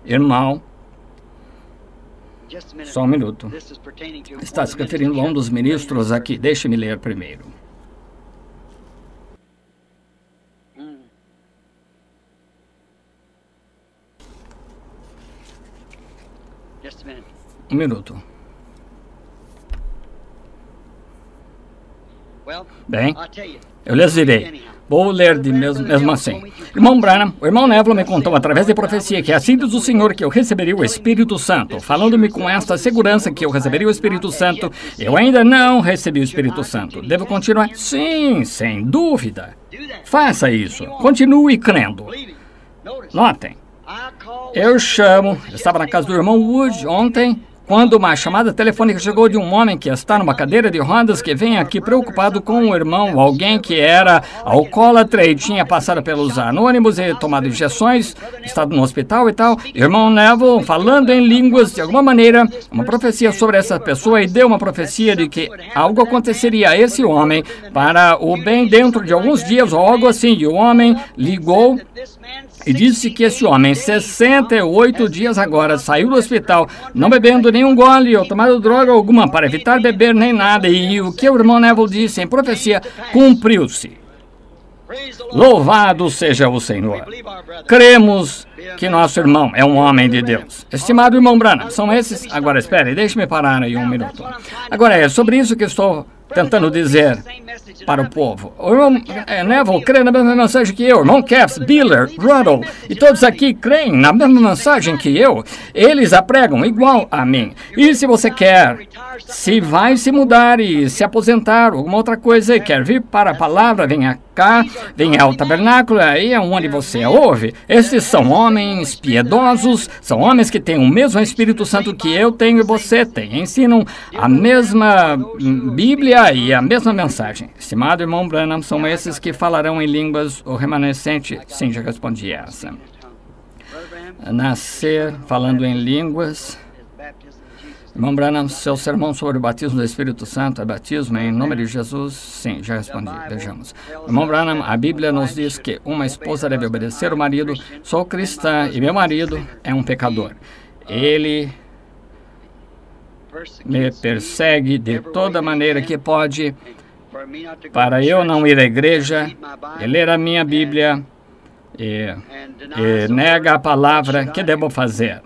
irmão, só um minuto. Está se referindo a um dos ministros aqui. Deixe-me ler primeiro. Um minuto. Bem, eu lhes direi. Vou ler de mesmo assim. Irmão Branham, o irmão Neville me contou através de profecia que assim diz o Senhor que eu receberia o Espírito Santo. Falando-me com esta segurança que eu receberia o Espírito Santo, eu ainda não recebi o Espírito Santo. Devo continuar? Sim, sem dúvida. Faça isso. Continue crendo. Notem, eu estava na casa do irmão Wood ontem, quando uma chamada telefônica chegou de um homem que está numa cadeira de rodas que vem aqui preocupado com um irmão, alguém que era alcoólatra e tinha passado pelos anônimos e tomado injeções, estado no hospital e tal. Irmão Neville, falando em línguas, de alguma maneira, uma profecia sobre essa pessoa e deu uma profecia de que algo aconteceria a esse homem para o bem dentro de alguns dias ou algo assim. E o homem ligou e disse que esse homem, 68 dias agora, saiu do hospital, não bebendo nenhum gole ou tomando droga alguma para evitar beber nem nada. E o que o irmão Neville disse em profecia cumpriu-se. Louvado seja o Senhor. Cremos que nosso irmão é um homem de Deus. Estimado irmão Branham, são esses... Agora, espere, deixe-me parar aí um minuto. Agora, é sobre isso que estou tentando dizer para o povo. O irmão Neville crê na mesma mensagem que eu. O irmão Capps, Biller, Ruddle e todos aqui creem na mesma mensagem que eu. Eles a pregam igual a mim. E se você quer, se vai se mudar e se aposentar, alguma outra coisa, e quer vir para a palavra, venha cá, venha ao tabernáculo, aí é onde você ouve. Estes são homens piedosos, são homens que têm o mesmo Espírito Santo que eu tenho e você tem. Ensinam a mesma Bíblia, Bíblia e a mesma mensagem. Estimado irmão Branham, são esses que falarão em línguas o remanescente? Sim, já respondi essa. Nascer falando em línguas. Irmão Branham, seu sermão sobre o batismo do Espírito Santo é batismo em nome de Jesus? Sim, já respondi. Vejamos. Irmão Branham, a Bíblia nos diz que uma esposa deve obedecer o marido. Sou cristã e meu marido é um pecador. Ele me persegue de toda maneira que pode para eu não ir à igreja e ler a minha Bíblia e nega a palavra. Que devo fazer?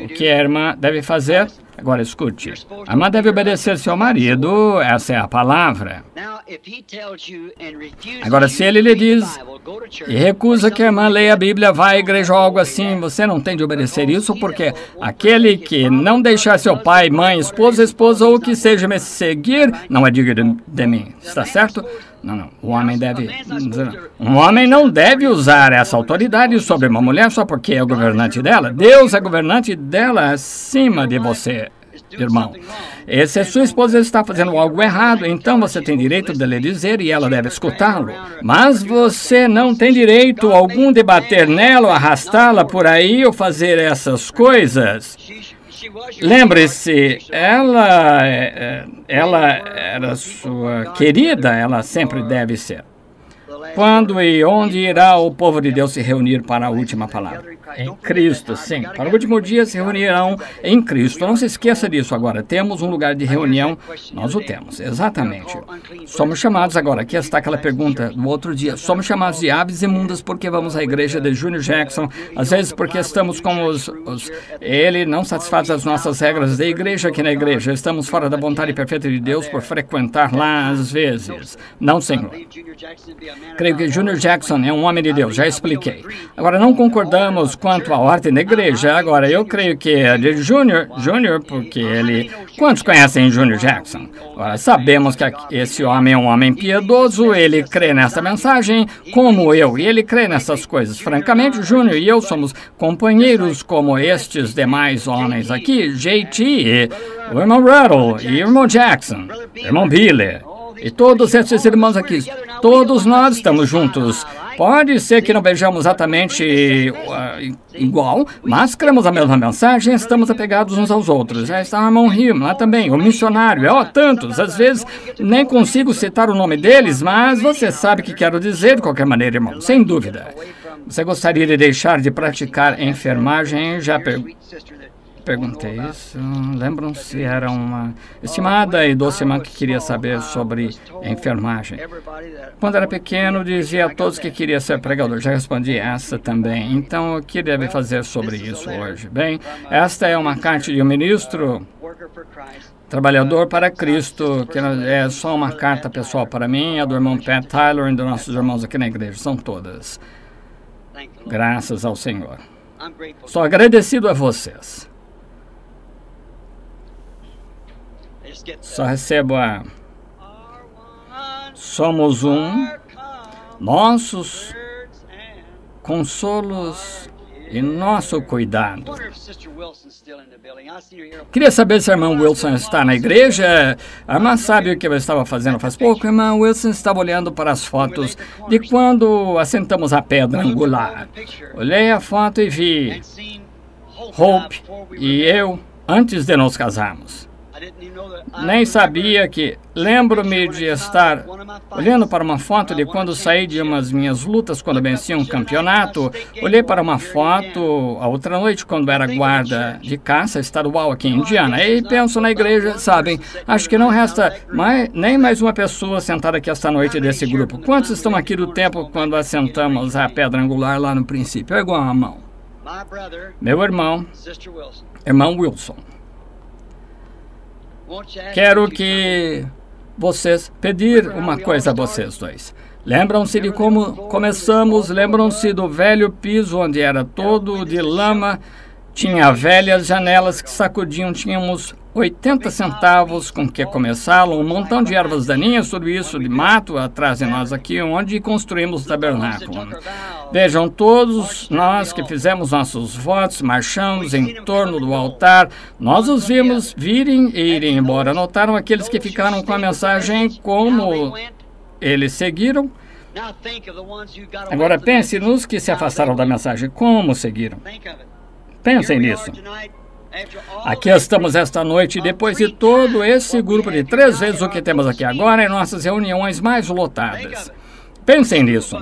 O que a irmã deve fazer? Agora escute. A irmã deve obedecer seu marido, essa é a palavra. Agora, se ele lhe diz e recusa que a irmã leia a Bíblia, vá à igreja ou algo assim, você não tem de obedecer isso, porque aquele que não deixar seu pai, mãe, esposa ou o que seja me seguir, não é digno de mim. Está certo? Não. Um homem não deve usar essa autoridade sobre uma mulher só porque é o governante dela. Deus é governante dela acima de você, irmão. E se a sua esposa está fazendo algo errado, então você tem direito de lhe dizer e ela deve escutá-lo. Mas você não tem direito algum de bater nela ou arrastá-la por aí ou fazer essas coisas. Lembre-se, ela era sua querida, ela sempre deve ser. Quando e onde irá o povo de Deus se reunir para a última palavra? Em Cristo, sim. Para o último dia se reunirão em Cristo. Não se esqueça disso agora. Temos um lugar de reunião. Nós o temos, exatamente. Somos chamados agora. Aqui está aquela pergunta do outro dia. Somos chamados de aves imundas porque vamos à igreja de Junior Jackson. Às vezes porque estamos com ele não satisfaz as nossas regras da igreja aqui na igreja. Estamos fora da vontade perfeita de Deus por frequentar lá às vezes. Não, Senhor. Creio que Junior Jackson é um homem de Deus, já expliquei. Agora, não concordamos quanto à ordem da igreja. Agora, eu creio que é de Junior, porque ele... Quantos conhecem Junior Jackson? Agora, sabemos que esse homem é um homem piedoso, ele crê nessa mensagem como eu, e ele crê nessas coisas. Francamente, Junior e eu somos companheiros como estes demais homens aqui, JT, o irmão Ruddle e o irmão Jackson, o irmão Billy. E todos esses irmãos aqui, todos nós estamos juntos. Pode ser que não vejamos exatamente igual, mas cremos a mesma mensagem e estamos apegados uns aos outros. Já está o irmão Rim lá também, o missionário. Tantos. Às vezes nem consigo citar o nome deles, mas você sabe o que quero dizer de qualquer maneira, irmão. Sem dúvida. Você gostaria de deixar de praticar enfermagem? Já perguntei isso. Lembram-se, era uma estimada e doce irmã que queria saber sobre enfermagem. Quando era pequeno, dizia a todos que queria ser pregador. Já respondi essa também. Então, o que deve fazer sobre isso hoje? Bem, esta é uma carta de um ministro trabalhador para Cristo, que é só uma carta pessoal para mim, a do irmão Pat Tyler e dos nossos irmãos aqui na igreja. São todas. Graças ao Senhor. Sou agradecido a vocês. Só recebo somos nossos consolos e nosso cuidado. Queria saber se a irmã Wilson está na igreja. A irmã sabe o que eu estava fazendo faz pouco. A irmã Wilson estava olhando para as fotos de quando assentamos a pedra angular. Olhei a foto e vi Hope e eu antes de nos casarmos. Nem sabia que... Lembro-me de estar olhando para uma foto de quando saí de umas minhas lutas quando venci um campeonato. Olhei para uma foto a outra noite quando era guarda de caça estadual aqui em Indiana. E penso na igreja, sabem, acho que não resta nem mais uma pessoa sentada aqui esta noite desse grupo. Quantos estão aqui do tempo quando assentamos a pedra angular lá no princípio? É igual a mão. Meu irmão Wilson. Quero que vocês pedir uma coisa a vocês dois. Lembram-se de como começamos? Lembram-se do velho piso onde era todo de lama? Tinha velhas janelas que sacudiam. Tínhamos 80 centavos com que começá-lo, um montão de ervas daninhas, tudo isso de mato atrás de nós aqui, onde construímos o tabernáculo. Vejam, todos nós que fizemos nossos votos, marchamos em torno do altar, nós os vimos virem e irem embora. Notaram aqueles que ficaram com a mensagem, como eles seguiram? Agora pense nos que se afastaram da mensagem, como seguiram. Pensem nisso. Aqui estamos esta noite, depois de todo esse grupo de 3 vezes o que temos aqui agora, em nossas reuniões mais lotadas. Pensem nisso.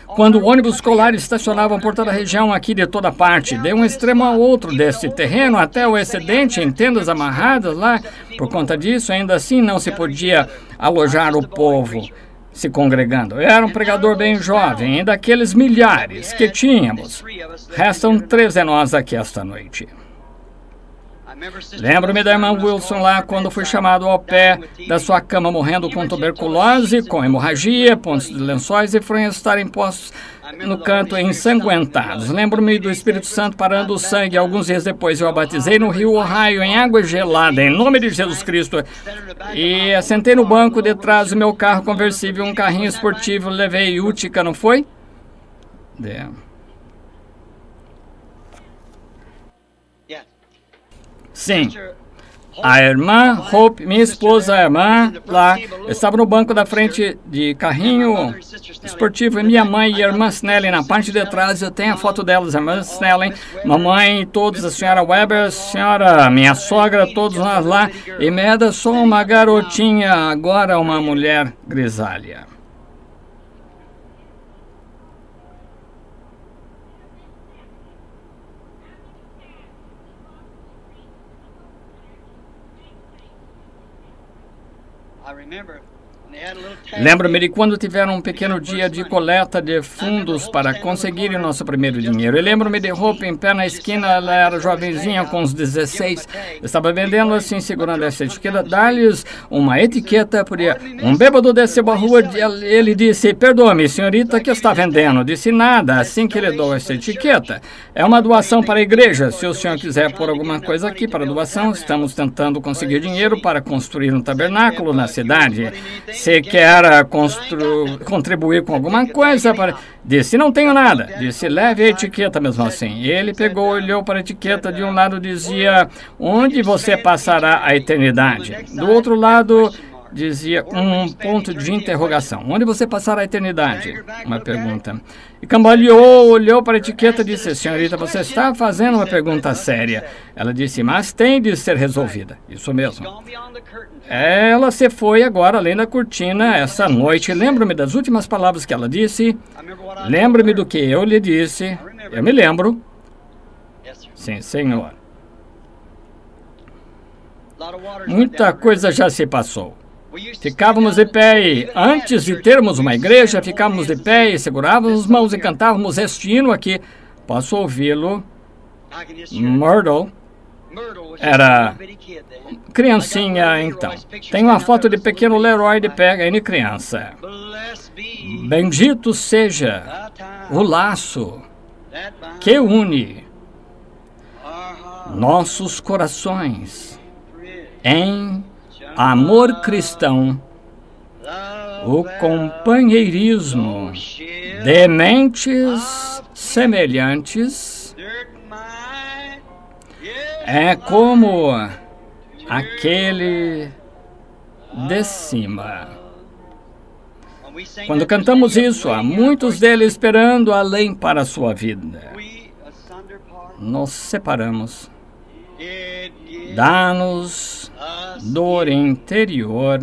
Quando ônibus escolares estacionavam por toda a região aqui de toda parte, de um extremo ao outro deste terreno até o excedente em tendas amarradas lá, por conta disso, ainda assim não se podia alojar o povo se congregando. Eu era um pregador bem jovem, e daqueles milhares que tínhamos, restam 3 de nós aqui esta noite. Lembro-me da irmã Wilson lá, quando fui chamado ao pé da sua cama morrendo com tuberculose, com hemorragia, pontos de lençóis e fronhas estarem postos no canto ensanguentados. Lembro-me do Espírito Santo parando o sangue. Alguns dias depois eu a batizei no rio Ohio em água gelada, em nome de Jesus Cristo. E assentei no banco de trás do meu carro conversível, um carrinho esportivo, levei Utica, não foi? Sim. A irmã Hope, minha esposa, a irmã lá, estava no banco da frente de carrinho esportivo, e minha mãe e a irmã Snellen na parte de trás. Eu tenho a foto delas, a irmã Snellen, mamãe, todos, a senhora Weber, a senhora, minha sogra, todos nós lá, e Meda, só uma garotinha, agora uma mulher grisalha. Lembro-me de quando tiveram um pequeno dia de coleta de fundos para conseguirem nosso primeiro dinheiro. E lembro-me de Hope em pé na esquina, ela era jovenzinha, com uns 16. Estava vendendo assim, segurando essa etiqueta. Dá-lhes uma etiqueta, porque um bêbado desceu a rua, ele disse: perdoe-me, senhorita, que está vendendo? Disse: nada, assim que ele deu essa etiqueta. É uma doação para a igreja. Se o senhor quiser pôr alguma coisa aqui para doação, estamos tentando conseguir dinheiro para construir um tabernáculo na cidade. Se quer contribuir com alguma coisa, disse: não tenho nada. Disse: leve a etiqueta mesmo assim. Ele pegou, olhou para a etiqueta. De um lado dizia: onde você passará a eternidade? Do outro lado dizia um ponto de interrogação. Onde você passará a eternidade? Uma pergunta. E cambaleou, olhou para a etiqueta e disse: senhorita, você está fazendo uma pergunta séria. Ela disse: mas tem de ser resolvida. Isso mesmo. Ela se foi agora além da cortina essa noite. Lembro-me das últimas palavras que ela disse. Lembro-me do que eu lhe disse. Eu me lembro. Sim, senhor. Muita coisa já se passou. Ficávamos de pé e, antes de termos uma igreja, ficávamos de pé e segurávamos as mãos e cantávamos este hino aqui. Posso ouvi-lo? Myrtle era criancinha, então. Tem uma foto de pequeno Leroy de pé, ainda criança. Bendito seja o laço que une nossos corações em amor cristão, o companheirismo de mentes semelhantes é como aquele de cima. Quando cantamos isso, há muitos deles esperando além para a sua vida. Nos separamos. Dá-nos dor interior.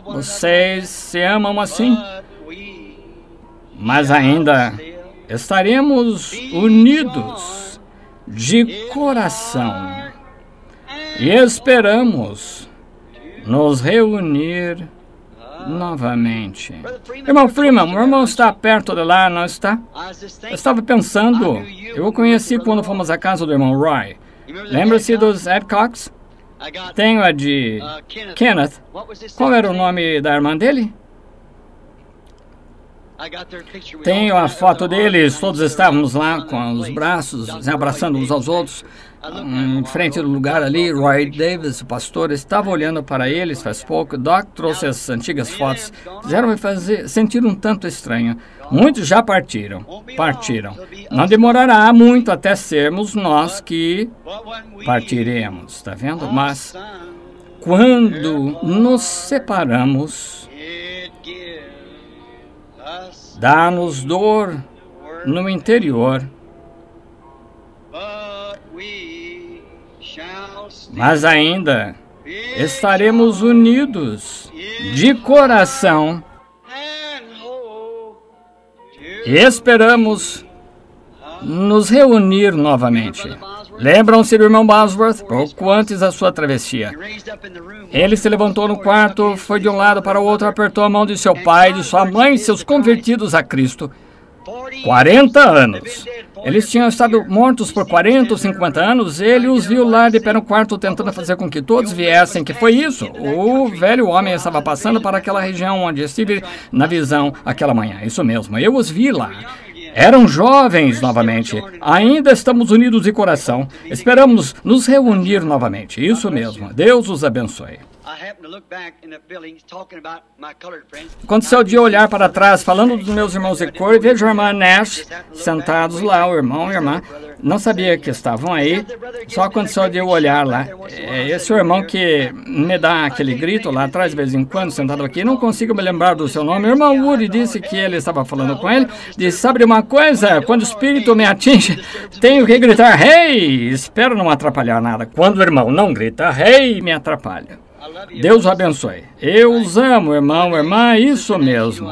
Vocês se amam assim, mas ainda estaremos unidos de coração e esperamos nos reunir novamente. Irmão Freeman, meu irmão está perto de lá, não está? Eu estava pensando, eu o conheci quando fomos à casa do irmão Roy. Lembra-se dos Adcocks? Tenho a de Kenneth. Qual era o nome da irmã dele? Tenho a foto deles, todos estávamos lá com os braços, se abraçando uns aos outros. em frente do lugar ali, Roy Davis, o pastor, estava olhando para eles faz pouco. Doc trouxe as antigas fotos, fizeram me sentir um tanto estranho. Muitos já partiram. Não demorará muito até sermos nós que partiremos, está vendo? Mas quando nos separamos, dá-nos dor no interior, mas ainda estaremos unidos de coração e esperamos nos reunir novamente. Lembram-se do irmão Bosworth? Pouco antes da sua travessia. Ele se levantou no quarto, foi de um lado para o outro, apertou a mão de seu pai, de sua mãe e seus convertidos a Cristo. 40 anos. Eles tinham estado mortos por 40 ou 50 anos. Ele os viu lá de pé no quarto, tentando fazer com que todos viessem. Que foi isso? O velho homem estava passando para aquela região onde estive na visão aquela manhã. Isso mesmo, eu os vi lá. Eram jovens novamente. Ainda estamos unidos de coração. Esperamos nos reunir novamente. Isso mesmo. Deus os abençoe. Aconteceu de olhar para trás, falando dos meus irmãos de cor, e vejo a irmã Nash sentados lá, o irmão e a irmã. Não sabia que estavam aí, só aconteceu de eu olhar lá. Esse é o irmão que me dá aquele grito lá atrás, de vez em quando, sentado aqui. Não consigo me lembrar do seu nome. O irmão Woody disse que ele estava falando com ele. Disse, sabe uma coisa? Quando o espírito me atinge, tenho que gritar, hey! Espero não atrapalhar nada. Quando o irmão não grita, hey, me atrapalha. Deus o abençoe. Eu os amo, irmão, irmã, isso mesmo.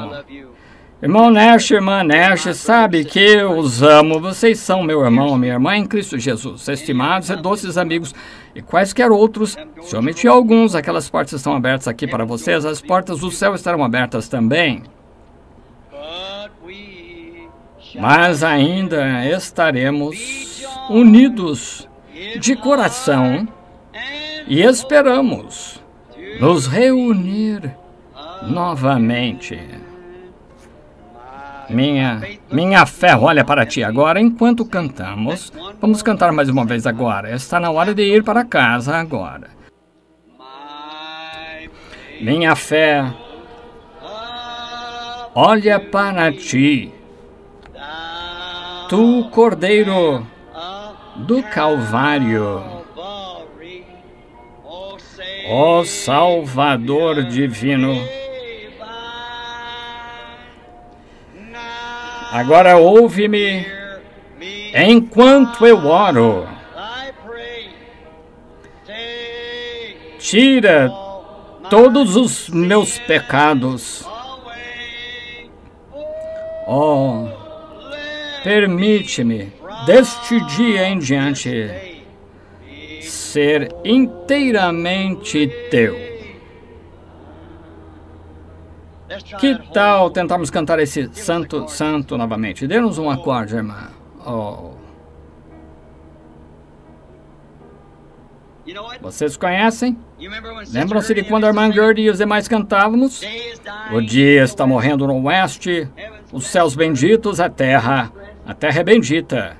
Irmão Nash, irmã Nash, sabe que eu os amo. Vocês são meu irmão, minha irmã em Cristo Jesus. Estimados e doces amigos e quaisquer outros, se eu omiti alguns, aquelas portas estão abertas aqui para vocês. As portas do céu estarão abertas também. Mas ainda estaremos unidos de coração e esperamos nos reunir novamente. Minha fé olha para ti agora enquanto cantamos. Vamos cantar mais uma vez agora. Está na hora de ir para casa agora. Minha fé olha para ti. Tu, Cordeiro do Calvário, ó Salvador divino. Agora ouve-me enquanto eu oro. Tira todos os meus pecados. Oh, permite-me, deste dia em diante, ser inteiramente teu. Que tal tentarmos cantar esse Santo, Santo novamente? Dê-nos um acorde, irmã. Oh. Vocês conhecem? Lembram-se de quando a irmã Gertie e os demais cantávamos? O dia está morrendo no oeste, os céus benditos, a terra é bendita.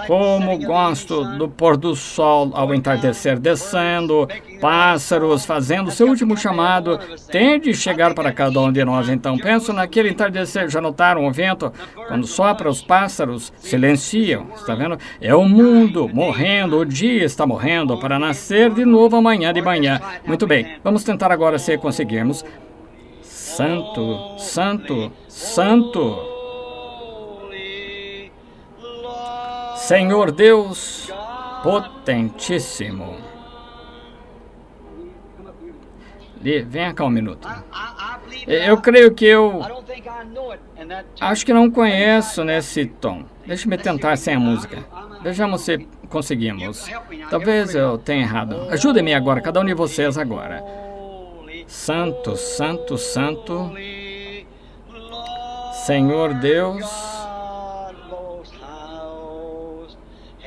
Como gosto do pôr do sol ao entardecer descendo, pássaros fazendo seu último chamado, tem de chegar para cada um de nós. Então penso naquele entardecer, já notaram o vento? Quando sopra, os pássaros silenciam, está vendo? É o mundo morrendo, o dia está morrendo para nascer de novo amanhã de manhã. Muito bem, vamos tentar agora se conseguirmos. Santo, Santo, Santo. Senhor Deus potentíssimo. Venha cá um minuto. Eu creio que acho que não conheço nesse tom. Deixe-me tentar sem a música. Vejamos se conseguimos. Talvez eu tenha errado. Ajude-me agora, cada um de vocês agora. Santo, Santo, Santo. Senhor Deus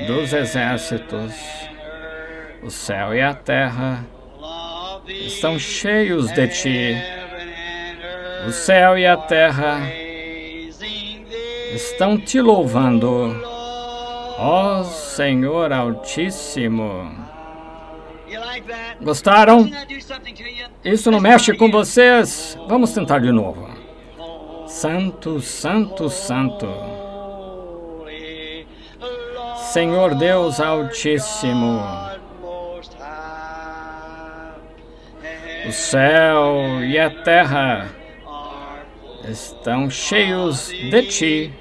dos exércitos, o céu e a terra estão cheios de ti. O céu e a terra estão te louvando, Ó Senhor Altíssimo. Gostaram? Isso não mexe com vocês? Vamos tentar de novo. Santo, Santo, Santo. Senhor Deus Altíssimo. O céu e a terra estão cheios de Ti.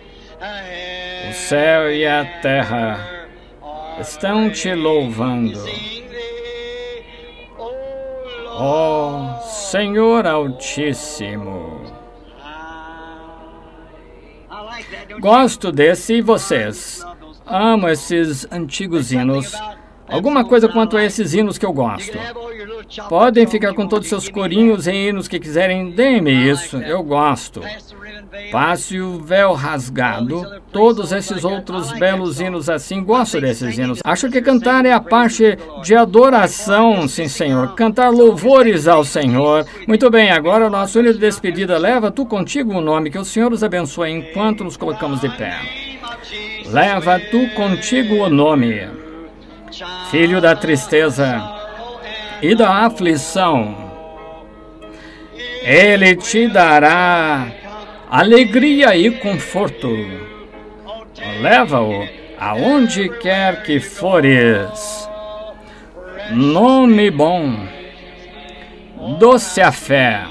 O céu e a terra estão Te louvando. Ó Senhor Altíssimo. Gosto desse e vocês. Amo esses antigos hinos. Alguma coisa quanto a esses hinos que eu gosto. Podem ficar com todos os seus corinhos e hinos que quiserem. Deem-me isso. Eu gosto. Passe o véu rasgado. Todos esses outros belos hinos assim. Gosto desses hinos. Acho que cantar é a parte de adoração, sim, Senhor. Cantar louvores ao Senhor. Muito bem, agora o nosso hino de despedida. Leva tu contigo o nome. Que o Senhor os abençoe enquanto nos colocamos de pé. Leva tu contigo o nome. Filho da tristeza e da aflição, Ele te dará alegria e conforto. Leva-o aonde quer que fores. Nome bom, doce a fé,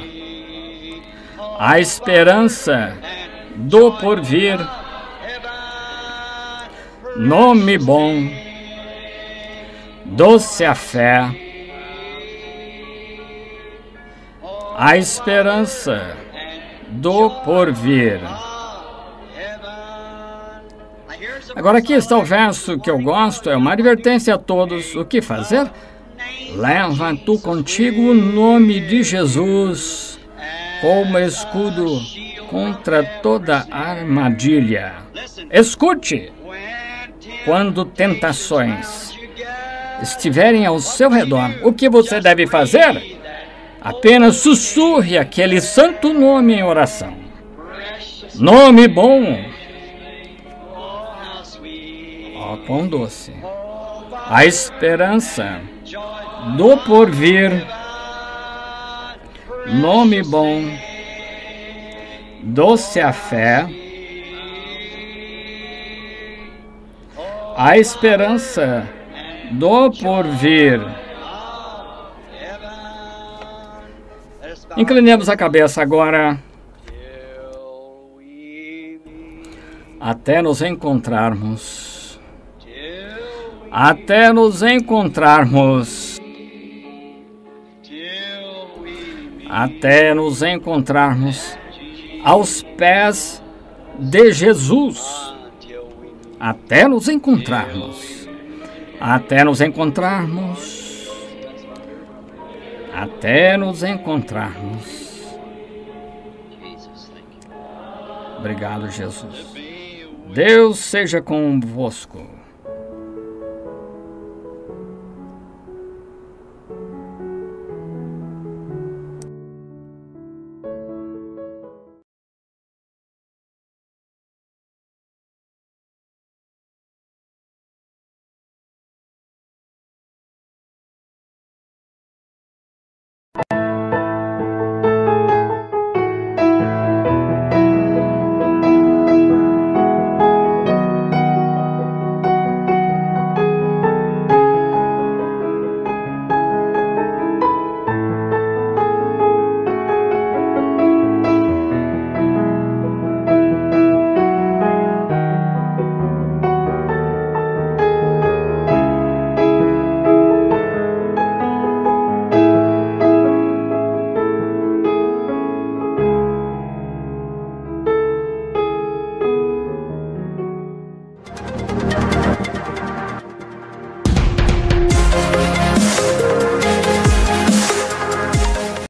a esperança do porvir. Nome bom, doce a fé, a esperança do porvir. Agora aqui está o verso que eu gosto, é uma advertência a todos. O que fazer? Leva tu contigo o nome de Jesus como escudo contra toda armadilha. Escute! Quando tentações estiverem ao seu redor, o que você deve fazer? Apenas sussurre aquele santo nome em oração. Nome bom. Ó, quão doce. A esperança do porvir. Nome bom. Doce a fé. A esperança do porvir. Inclinemos a cabeça agora. Até nos encontrarmos. Até nos encontrarmos. Até nos encontrarmos aos pés de Jesus. Até nos encontrarmos. Até nos encontrarmos. Até nos encontrarmos. Obrigado, Jesus. Deus seja convosco.